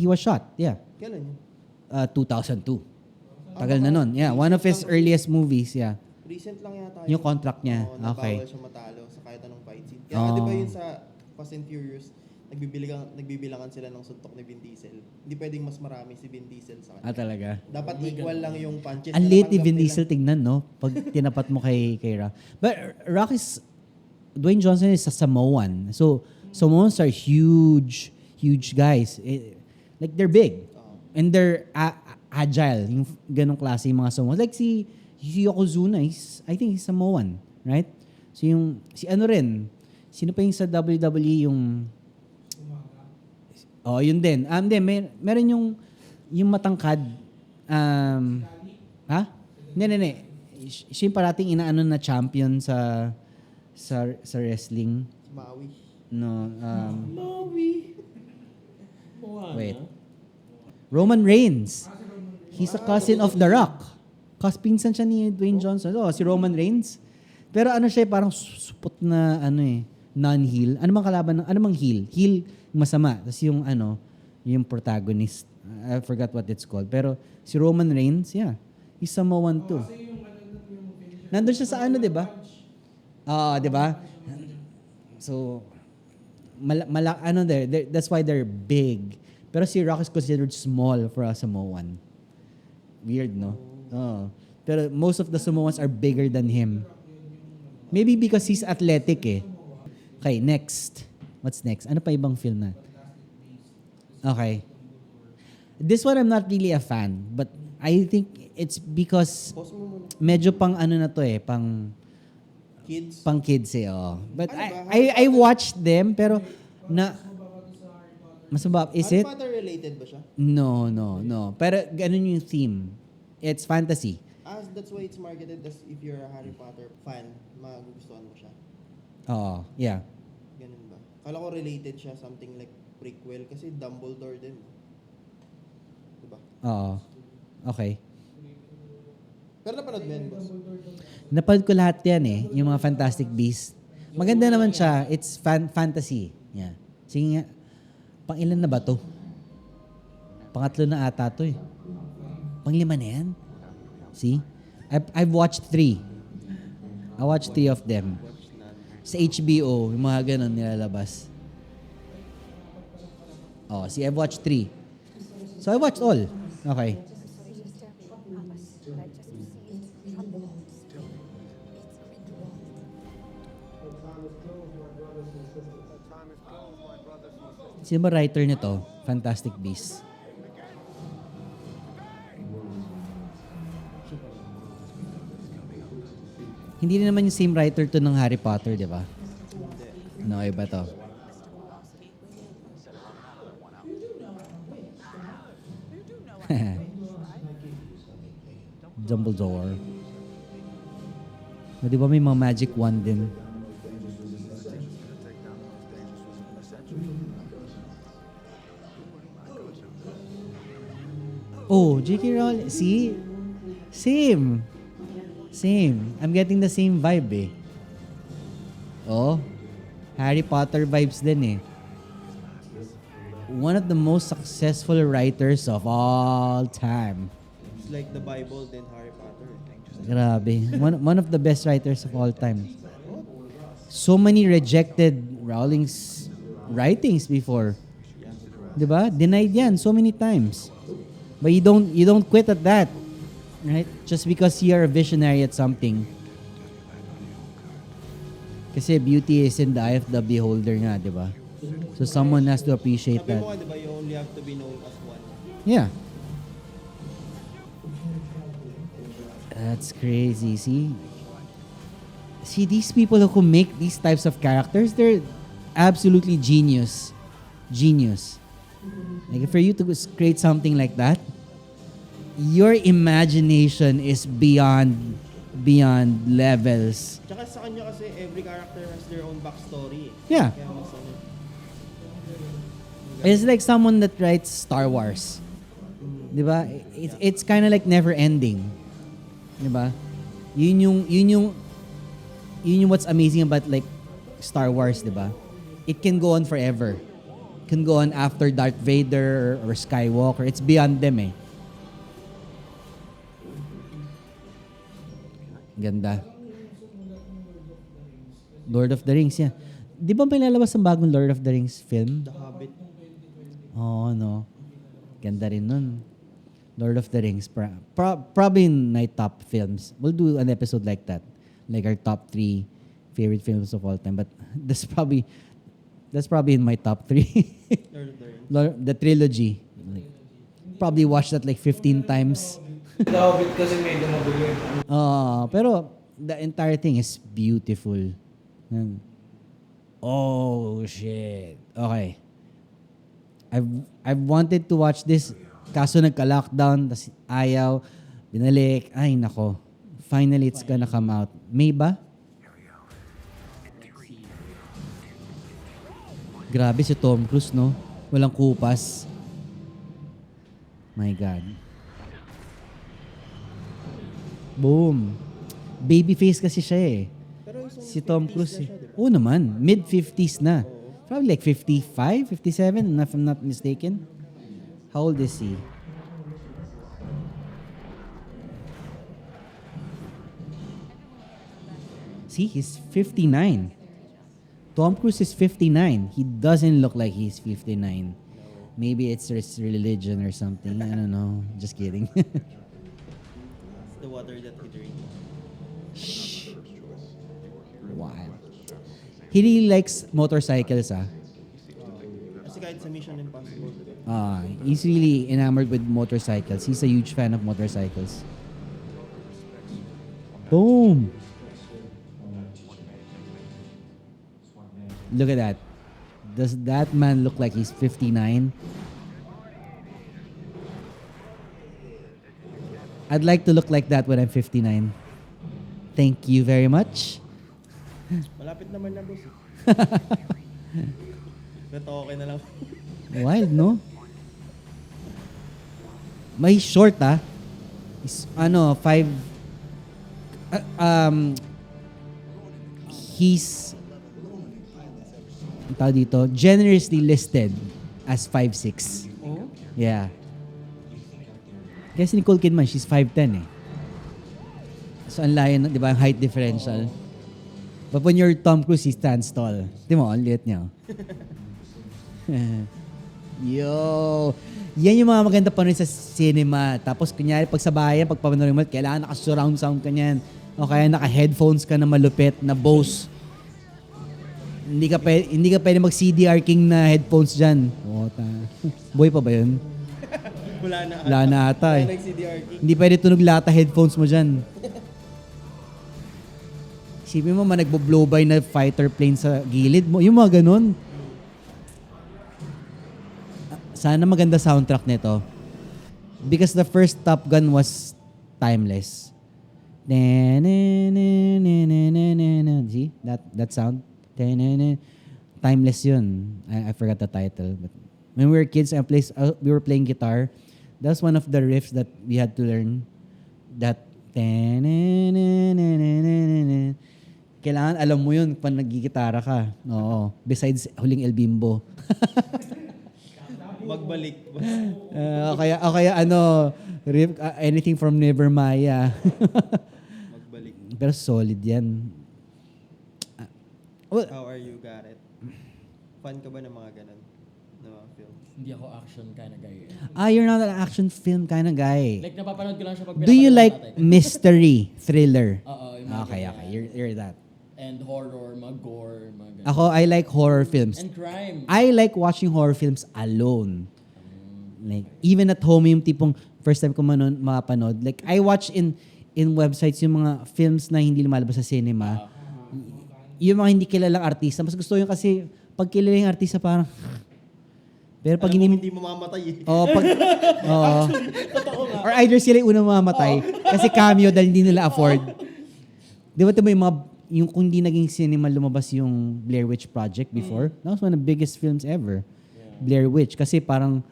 was shot. Yeah. Kailan yun? 2002. Tagal na nun. Yeah, one of his earliest movies, yeah. Recent lang yata Yung contract niya. Oo, na Okay. bawal siya matalo sa kahit anong fight scene. Kaya Oo. di ba yun sa Fast and Furious, nagbibilangan sila ng suntok ni Vin Diesel. Hindi pwedeng mas marami si Vin Diesel sa kanya. Talaga. Dapat equal lang yung punches. Ang na late ni natanggap Vin nila. Diesel tingnan, no? Pag tinapat mo kay Rock. But Rock is, Dwayne Johnson is a Samoan. So, Samoans are huge guys. Like, they're big. And they're agile. Yung ganong klase yung mga Samoans. Like si Yokozuna, I think he's Samoan. Right? So, si ano rin, sino pa yung sa WWE yung... Oh, yun din. Meron yung matangkad. Ha? Hindi. Siya yung parating inaano na champion sa wrestling. Si Maui. No, Maui. Moana. wait. Roman Reigns. He's a cousin of The Rock. Pinsan siya ni Dwayne Johnson. Oh, si Roman Reigns. Pero ano siya, parang supot na non-heel. Ano mang kalaban ng ano mang heel? Heel masama. Tapos yung protagonist. I forgot what it's called. Pero si Roman Reigns, yeah. He's Samoan too. Nandun siya sa di ba? Di ba? So that's why they're big. Pero si Rock is considered small for a Samoan. Weird, no? Oh. Pero most of the Samoans are bigger than him. Maybe because he's athletic eh. Okay, next. What's next? Ano pa ibang film na? Okay. This one I'm not really a fan, but I think it's because Pause mo muna. medyo pang na to eh, pang Kids. kids eh, oh. But Ano ba? I watched them pero mas mababa. Is Harry it? Potter related ba siya? No. Pero ganun yung theme. It's fantasy. That's why it's marketed as if you're a Harry Potter fan, magugustuhan mo siya. Oo, yeah. Ganun ba? Kala ko related siya, something like prequel kasi Dumbledore din. Diba? Oo. Okay. Pero napanood mo yan, boss? Napanood ko lahat yan eh, yung mga Fantastic Beasts. Maganda naman siya. It's fantasy. Yeah. Sige nga, pang ilan na ba to? Pangatlo na ata to eh. Pang lima na yan? See? I've watched 3. I watched 3 of them. Sa HBO, yung mga ganun nilalabas. Oh, see, I've watched 3. So I watched all. Okay. Sino ba writer nito? Fantastic Beasts. Hindi rin naman yung same writer to ng Harry Potter, di ba? No, iba to. Dumbledore. O, di ba may mga magic wand din? Oh, J.K. Rowling. See? Same. I'm getting the same vibe eh. Oh, Harry Potter vibes din eh. One of the most successful writers of all time. It's like the Bible then Harry Potter. Grabe. One of the best writers of all time. So many rejected Rowling's writings before. Diba? Denied yan so many times. But you don't quit at that. Right? Just because you're a visionary at something. Kasi beauty is in the eye of the beholder nga, diba? So someone has to appreciate Sabi that. mo nga, di ba, you only have to be known as one. Yeah. That's crazy. See these people who make these types of characters, they're absolutely genius. Genius. Like for you to create something like that, your imagination is beyond levels. Tsaka sa kanya kasi, every character has their own backstory. Yeah. Kaya mas ano. It's like someone that writes Star Wars. Diba? It's kind of like never ending. Diba? Yun yung what's amazing about like Star Wars, diba? It can go on forever. It can go on after Darth Vader or Skywalker. It's beyond them eh. Ganda. Lord of the Rings, yeah. Di ba may lalabas ang bagong Lord of the Rings film? The Hobbit. Oo, no. Ganda rin nun. Lord of the Rings. Probably in my top films. We'll do an episode like that. Like our top 3 favorite films of all time. But that's probably in my top 3. Lord of the Rings. The trilogy. Like, probably watched that like 15 times. The Hobbit kasi medyo mabili. Pero the entire thing is beautiful. Oh, shit. Okay. I've wanted to watch this kaso nagka-lockdown tas ayaw, binalik. Ay, nako. Finally, it's gonna come out. May ba? Grabe si Tom Cruise, no? Walang kupas. My God. Boom. Babyface kasi siya eh. Pero isang Si Tom 50s Cruise na eh. siya, di ba? Oo naman. Mid-50s na. Probably like 55, 57, if I'm not mistaken. How old is he? See, he's 59. Tom Cruise is 59. He doesn't look like he's 59. Maybe it's his religion or something. I don't know. Just kidding. It's the water that he drinks. Wow. He really likes motorcycles, ah. Kasi kahit sa Mission Impossible, di ba? He's really enamored with motorcycles. He's a huge fan of motorcycles. Boom. Look at that. Does that man look like he's 59? I'd like to look like that when I'm 59. Thank you very much. Malapit naman na, boss. Pero okay na lang. Wild, no? May short, ah. Is, 5... he's... ang tawag dito, generously listed as 5'6". Oh? Yeah. Kasi Nicole Kidman, she's 5'10" eh. So, ang layo, di ba, ang height differential. But when you're Tom Cruise, he stands tall. Di mo, ang liit niya. Yo! Yan yung mga maganda pa rin sa cinema. Tapos, kunyari, pag sa bayan, pag pamanorin mo, kailangan naka-surround sound ka niyan. O kaya naka-headphones ka na malupit, na Bose. Hindi ka pwede mag-CDR King na headphones dyan. Boy pa ba yun? Wala na. Wala na ata eh. Wala nag-CDR King. Hindi pwede tunog lata headphones mo dyan. Isipin mo, nagbo-blow by na fighter plane sa gilid mo. Yung mga ganun. Sana maganda soundtrack nito. Because the first Top Gun was timeless. See? That sound? Timeless yun. I forgot the title. But when we were kids, we were playing guitar. That's one of the riffs that we had to learn. That kailangan alam mo yun pag nagigitara ka. Oo. Besides Huling El Bimbo. Magbalik. O kaya ano, anything from Nevermaya. Magbalik. Pero solid yan. Well, How are you, Garrett? Fan ka ba ng mga ganun? Na mga films? Hindi ako action kind of guy. you're not an action film kind of guy. Like, napapanood ko lang siya pag Do you pinapanood ng like tatay. mystery, thriller? Oo, yung mga Okay, ganyan. you're that. And horror, mga gore, mga ganyan. Ako, I like horror films. And crime. I like watching horror films alone. Like, even at home, yung tipong first time ko mapanood. Like, I watch in websites yung mga films na hindi lumalabas sa cinema. Yung mga hindi kilalang artista. Mas gusto yung kasi, pag kilala yung artista, parang... Pero pag Alam mo, hindi mamamatay eh. Oh, pag... Oo. Or either sila yung unang mamamatay kasi cameo dahil hindi nila afford. Di ba ito may mga... Yung kung hindi naging cinema lumabas yung Blair Witch Project before, that was one of the biggest films ever. Blair Witch. Kasi parang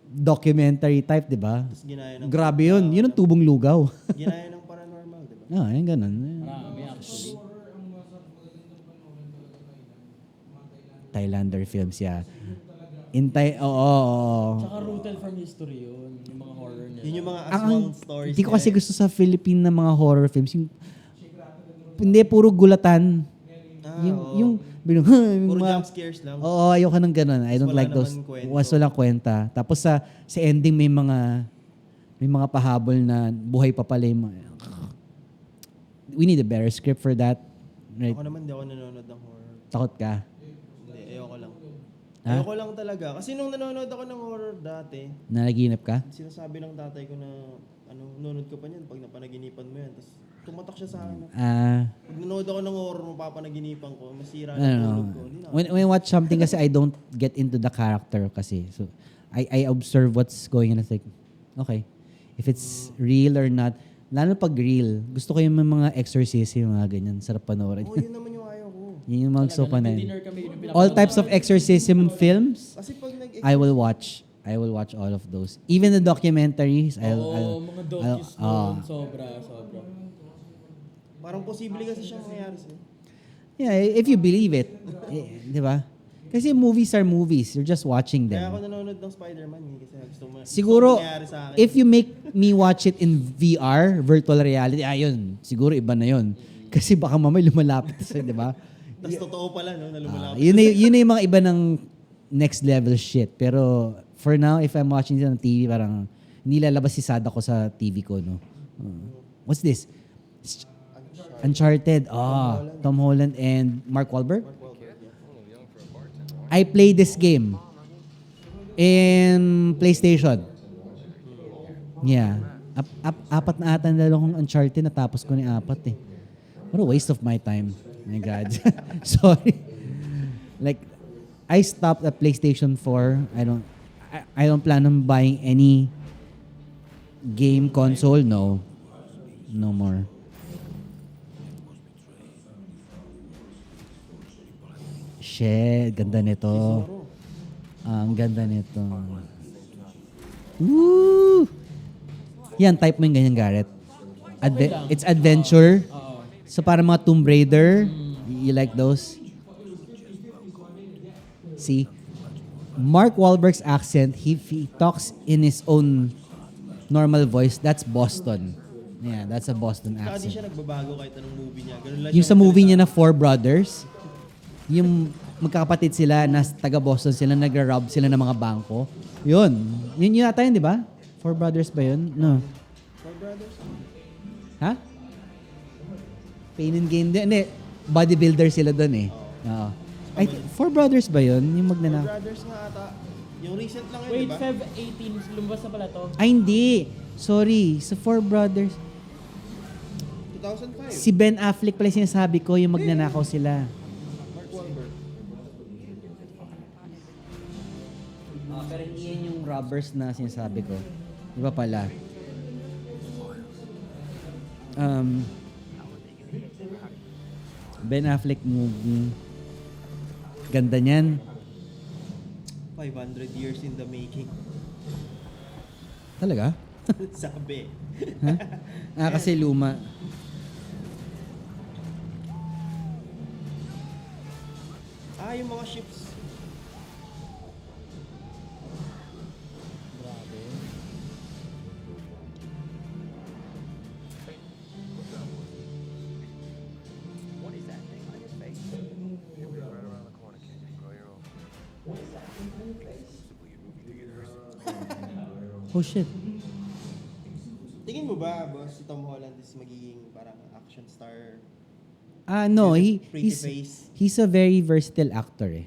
documentary type, di ba? Tapos ginaya ng... Grabe yun. Yun ang tubong lugaw. Ginaya ng paranormal, di ba? Yung ganun. Marami actually. Horror ang masarap magandang panoorin talaga mga Thailand. Thailander films, yeah. Oo. Tsaka rooted from history yun. Yung mga horror nila. Yun yung mga aswang stories. Hindi ko kasi nila eh. gusto sa Philippine na mga horror films. Hindi, puro gulatan. Yung Puro mga- jump scares lang. Oo, ayoko ng ganun. I don't Wala like those. naman kwento. Walang kwenta. Tapos sa ending may mga pahabol na buhay pa pala yung mga... We need a better script for that. Right? Ako naman, di ako nanonood ng horror. Takot ka. Hindi, ayoko lang. Ha? Ayoko lang talaga. Kasi nung nanonood ako ng horror dati, Nanaginip ka? sinasabi ng tatay ko na, nanonood ka pa niyan pag napanaginipan mo yan. Tapos tumatak siya sa akin. Pag nanonood ako ng horror, mapapanaginipan ko, masira I ng don't tulog know. ko. Hindi na. When I watch something kasi I don't get into the character kasi. So I observe what's going on. It's like, okay. If it's real or not. Lalo pag real. Gusto ko yung mga exorcism, yung mga ganyan. Sarap panoorin. Oo, yun naman yung ayaw ko. Yun yung mga gusto ko na yun. Dinner kami, yun yung All pinapanood types of namin. exorcism films, Kasi pag I will watch. I will watch all of those. Even the documentaries, Oo, mga docus noon. Sobra. parang posible kasi siyang mangyari sa'yo. Yeah, if you believe it. Di ba? Kasi movies are movies. You're just watching Kaya ako them. nanonood ng Spider-Man kasi Siguro, gusto mangyari sa akin. if you make me watch it in VR, virtual reality, ayun, siguro iba na yun. Kasi baka mamay lumalapit sa'yo, di ba? Tapos totoo pala, no, na lumalapit. Yun na yung mga iba ng next level shit. Pero for now, if I'm watching it on TV, parang hindi lalabas si Sada ko sa TV ko, no? What's this? Uncharted. Tom Holland and Mark Wahlberg? I played this game in PlayStation. Yeah. Apat na ata na kong Uncharted, natapos ko ni apat eh. What a waste of my time. My God. Sorry. Like, I stopped at PlayStation 4. I don't plan on buying any game console. No. No more. Shit, ganda nito. Ang ganda nito. Woo! Yan, type mo yung ganyan, Garrett. It's adventure. So para mga Tomb Raider, you like those? See? Mark Wahlberg's accent, he talks in his own normal voice. That's Boston. Yeah, that's a Boston Saka di accent. siya nagbabago kahit anong movie niya. Ganun lang Yung siya sa movie niya magsalita. na Four Brothers, yung magkakapatid sila, na taga Boston sila, nagra-rob sila ng mga bangko. Yun. Yun yata yun, di ba? Four Brothers ba yun? No. Four Brothers? Ha? Pain and Gain din. Hindi. Bodybuilder sila doon eh. Oo. Four Brothers ba yun? Yung Four magnanakaw. Brothers nga ata. Yung recent lang yun, Wait, di ba? Feb 18, lumabas na pala to. Ay, hindi. Sorry. Sa Four Brothers. 2005. Si Ben Affleck pala yung sinasabi ko, yung magnanakaw sila. Mark Wahlberg. Pero hindi yan yung robbers na sinasabi ko. Iba pala. Ben Affleck movie. Ganda niyan. 500 years in the making. Talaga? Sabi. Kasi luma. Yung mga ships. Oh shit. Tingin mo ba, boss, si Tom Holland is magiging parang action star? No, Pretty face. he's a very versatile actor eh.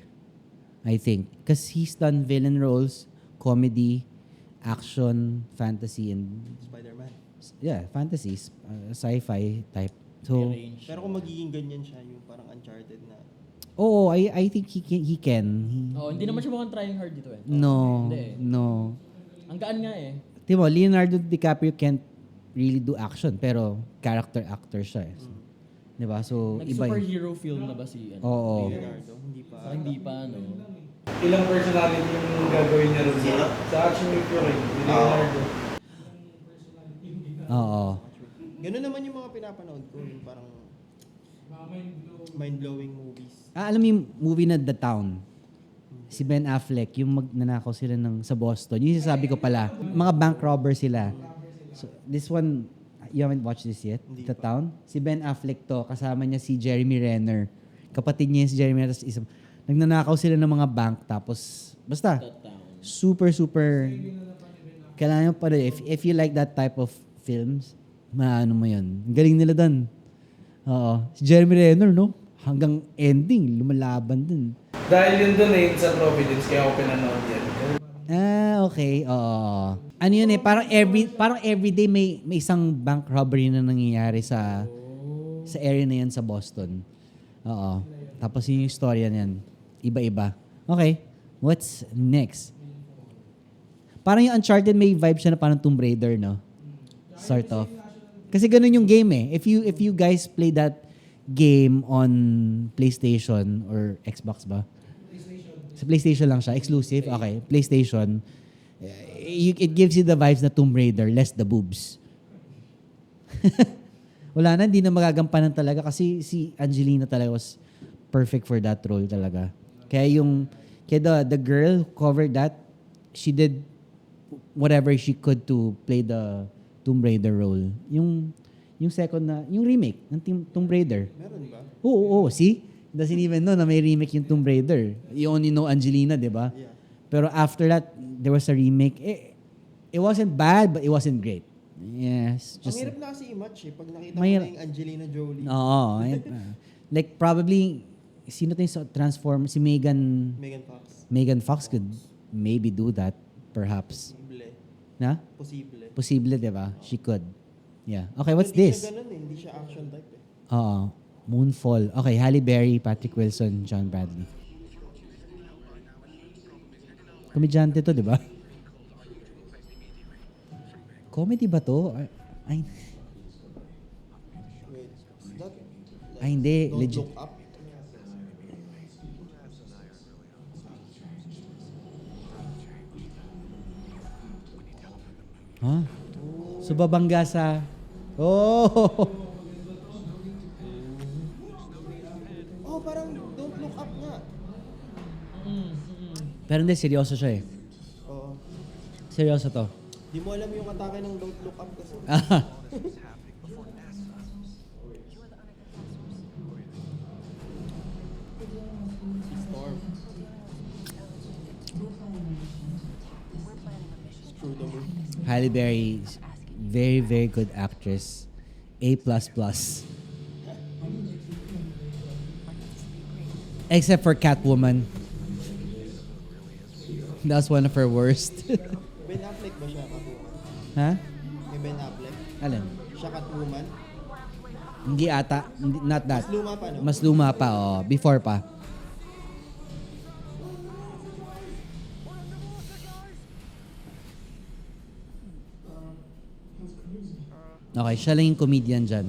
I think. Because he's done villain roles, comedy, action, fantasy, and Spider-Man. fantasies, sci-fi type. So, Range. Pero kung magiging ganyan siya, yung parang Uncharted na. oh, I think he can. Hindi naman siya mukhang trying hard dito eh. No, Hindi eh. no. Ang gaan nga eh. Timo, Leonardo DiCaprio can't really do action, pero character actor siya eh. Di ba? So, iba yun. Nag-superhero film na ba si ano? Oo. Leonardo, hindi pa. Hindi pa, no? Ilang personality yung gagawin niya rin sa action movie rin. Leonardo. Oo. Ganun naman yung mga pinapanood ko, yung parang mind-blowing movies. Alam mo yung movie na The Town? Si Ben Affleck, yung magnanakaw sila sa Boston. Yung sasabi ko pala, mga bank robber sila. So, this one, you haven't watched this yet? Hindi The pa. Town? Si Ben Affleck to, kasama niya si Jeremy Renner. Kapatid niya si Jeremy Renner. Nagnanakaw sila ng mga bank, tapos, basta, That town. super, kailangan pa rin, if you like that type of films, maano mo yun. Galing nila doon. Oo. Si Jeremy Renner, no? Hanggang ending, lumalaban dun. Dahil yun doon eh, sa Providence, kaya ako pinanood yan. Okay. Oo. Ano yun eh, parang everyday may isang bank robbery na nangyayari sa area na yan sa Boston. Oo. Tapos yun yung storya niyan. Iba-iba. Okay. What's next? Parang yung Uncharted may vibe siya na parang Tomb Raider, no? Sort of. Kasi ganun yung game eh. If you guys play that game on PlayStation or Xbox ba? Sa PlayStation lang siya. Exclusive. Okay. PlayStation. It gives you the vibes na Tomb Raider, less the boobs. Wala na, hindi na magagampanan talaga kasi si Angelina talaga was perfect for that role talaga. Kaya the girl who covered that, she did whatever she could to play the Tomb Raider role. Yung second na, yung remake ng Tomb Raider. Meron ba? Oo. See? Doesn't even know na may remake yung Tomb Raider. You only know Angelina, di ba? Yeah. Pero after that, there was a remake. It wasn't bad, but it wasn't great. Yes. Ang hirap na kasi i-match eh. Pag nakita mo Mahirap. na yung Angelina Jolie. Oo. Like probably, sino tayo sa Transform? Si Megan Fox could maybe do that, perhaps. Posible. Na? Posible. Posible, di ba? She could. Yeah. Okay, what's Hindi this? siya ganun eh. Hindi siya action type eh. Oo. Moonfall. Okay, Halle Berry, Patrick Wilson, John Bradley. Komedyante to, di ba? Comedy ba to? Ay, Wait. Is that hindi. Don't Legit. Look Up? Huh? So, babangga sa... Oh! Oh, parang Don't Look Up nga. Pero hindi, seryoso siya eh. Oo. Seryoso to. Di mo alam yung atake ng Don't Look Up kasi. Storm. Screw the moon. Halle Berry, very, very good actress. A++. Except for Catwoman. That's one of her worst. Ben Affleck ba siya Catwoman? Ha? Kay Ben Affleck? Alin? Siya Catwoman? Hindi ata. Not that. Mas luma pa, no? Mas luma pa, oh. Before pa. Okay, siya lang yung comedian dyan.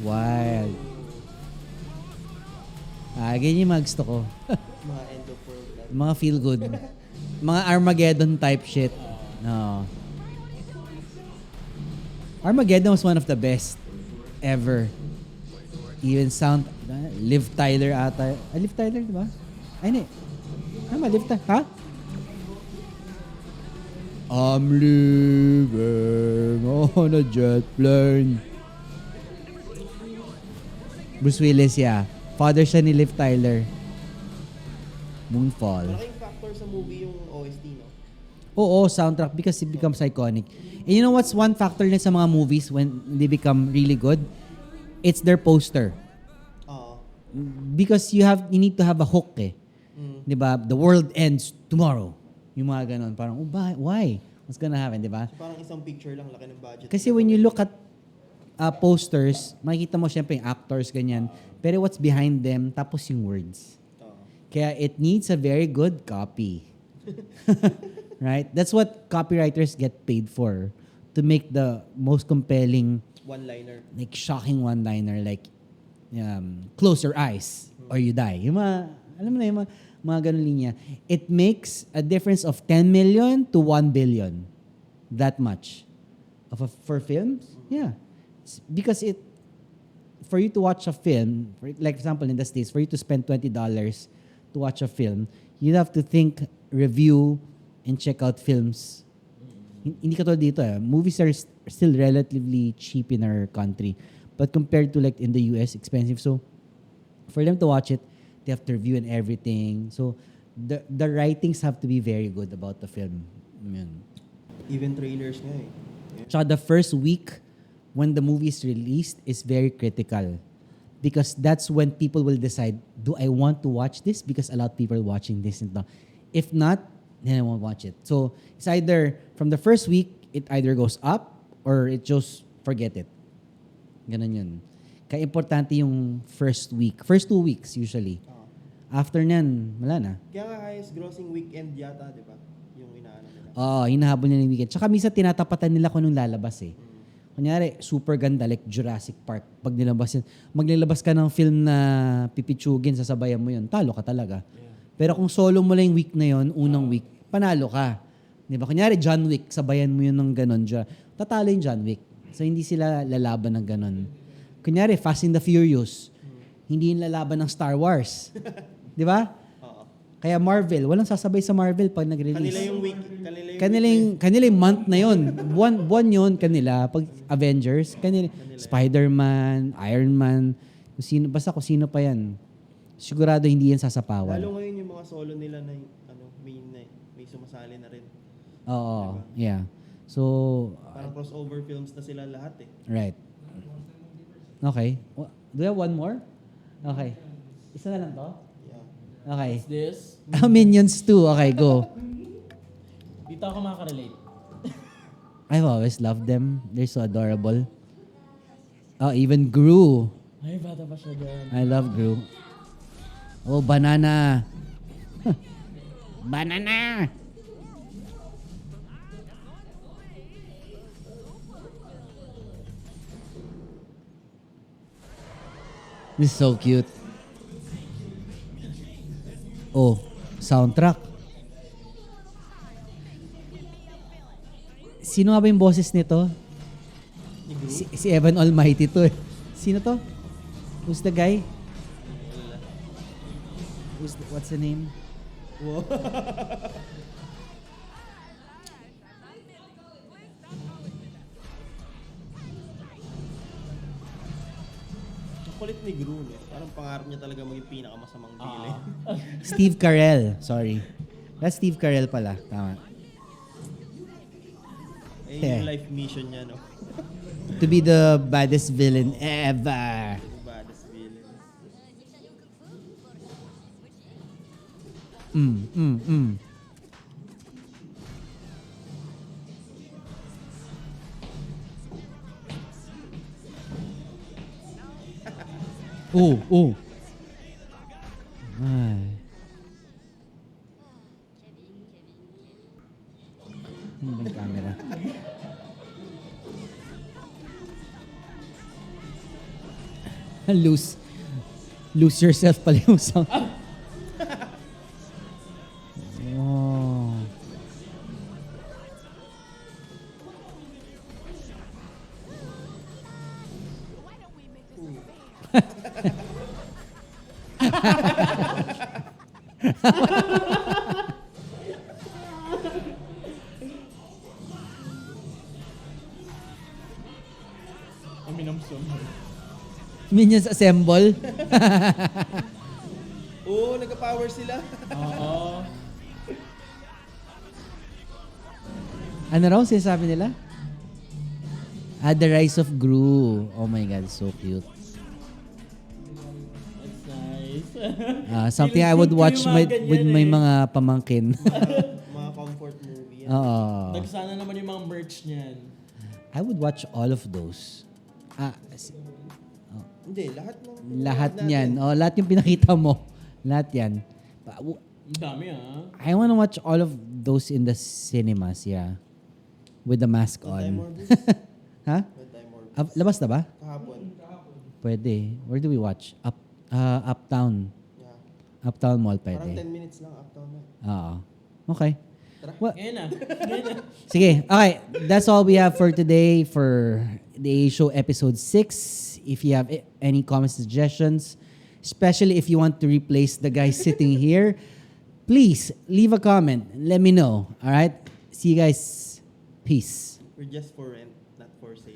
Wild. Ganyan yung mga gusto ko. Mga end of world. Mga feel good. Mga Armageddon type shit. No. Armageddon was one of the best ever. Even sound, Liv Tyler ata. Liv Tyler, di ba? Ay, hindi. Tama, Liv Tyler. Ha? I'm living on a jet plane. Bruce Willis, yeah. Father siya ni Liv Tyler. Moonfall. Malaking factor sa movie yung OST, no? Oo, soundtrack because it becomes iconic. And you know what's one factor din sa mga movies when they become really good? It's their poster. Oo. Because you need to have a hook eh. Mm. 'Di ba? The world ends tomorrow. Yung mga ganon. Parang, why? What's gonna happen, 'di ba? So, parang isang picture lang, laki ng budget. Kasi when you look at posters, makikita mo syempre yung actors, ganyan. Pero what's behind them, tapos yung words. Oo. Kaya it needs a very good copy. Right? That's what copywriters get paid for. To make the most compelling, One-liner. like shocking one-liner, like, close your eyes or you die. Yung mga, alam mo na yung mga ganun linya. It makes a difference of 10 million to 1 billion. That much. For films? Yeah. Because for you to watch a film, like for example in the States, for you to spend $20 to watch a film, you'd have to think, review, and check out films. Hindi ka to dito eh. Movies are still relatively cheap in our country. But compared to like in the US, expensive. So, for them to watch it, they have to review and everything. So, the writings have to be very good about the film. Yun. Even trailers nga eh. Yeah. Tsaka the first week when the movie is released is very critical. Because that's when people will decide, do I want to watch this? Because a lot of people are watching this. And if not, then I won't watch it. So, it's either, from the first week, it either goes up or it just forget it. Ganun yun. Kaya importante yung first week. First 2 weeks, usually. After nyan, wala na. Kaya nga highest grossing weekend yata, di ba? Yung inaano nila. Oo, hinahabol nila yung weekend. Tsaka minsan tinatapatan nila kung anong lalabas eh. Kunyari, super ganda, like Jurassic Park. Pag nilabas yan, maglilabas ka ng film na pipitsugin, sasabayan mo yun, talo ka talaga. Pero kung solo mo lang yung week na yun, unang week, panalo ka. Di ba? Kunyari, John Wick, sabayan mo yun ng ganon. Tatalo yung John Wick. So, hindi sila lalaban ng ganon. Kunyari, Fast and the Furious, hindi yung lalaban ng Star Wars. Di ba? Oo. Kaya Marvel, walang sasabay sa Marvel pag nag-release. Kanila yung week. Kanila yung month na yun. Buwan yun kanila. Pag Avengers, kanila. Spider-Man, Iron Man, basta kung sino pa yan. Sigurado hindi yan sasapawan. Lalo ngayon yung mga solo nila na may sumasali na rin. Oo, Diba? yeah. So, Parang crossover films na sila lahat eh. right. Okay. Do you have one more? Okay. Isa na lang to? Yeah. Okay. What's this? Minions 2. Okay, go. Dito ako makarelate. I've always loved them. They're so adorable. Oh, even Gru. Ay, bata pa siya dyan. I love Gru. Oh, banana. Banana. This is so cute. Oh, soundtrack. Sino nga ba yung boses nito? Ni Gru? Si Evan Almighty to eh. Sino to? Who's the guy? What's the name? Ang kulit ni Gru, no? Parang pangarap niya talaga maging pinakamasamang villain. Steve Carell. Sorry. That's Steve Carell pala. Tama. Yung life mission niya, no? To be the baddest villain ever. Yung baddest villain. Oh. Ay. Ano ba yung camera? Lose yourself pala yung sound. Wow. Minions assemble. Oo, nagka-power hours sila. Oo. Ano raw sinasabi nila? The Rise of Gru. Oh my God, so cute. That's nice. Something I Feel would good watch yung mga ganyan with my eh. mga pamangkin. Mga comfort movie yan. Oo. Nagsana naman yung mga merch niyan. I would watch all of those. Hindi, lahat ng Lahat natin. niyan. Oh, lahat yung pinakita mo. Lahat yan. Ang dami I wanna watch all of those in the cinemas, yeah. With the mask With Time on. Orbis. Ha? With Time Orbis. Labas na ba? Kahapon. Pwede. Where do we watch? Uptown. Yeah. Uptown Mall Parang pwede. 10 minutes lang uptown na. Oo. Okay. Well, Ngayon na. Ngayon na. sige. Okay. That's all we have for today for the A Show episode 6. If you have any comments, suggestions, especially if you want to replace the guy sitting here, please leave a comment and let me know. All right? See you guys. Peace. We're just for rent, not for sale.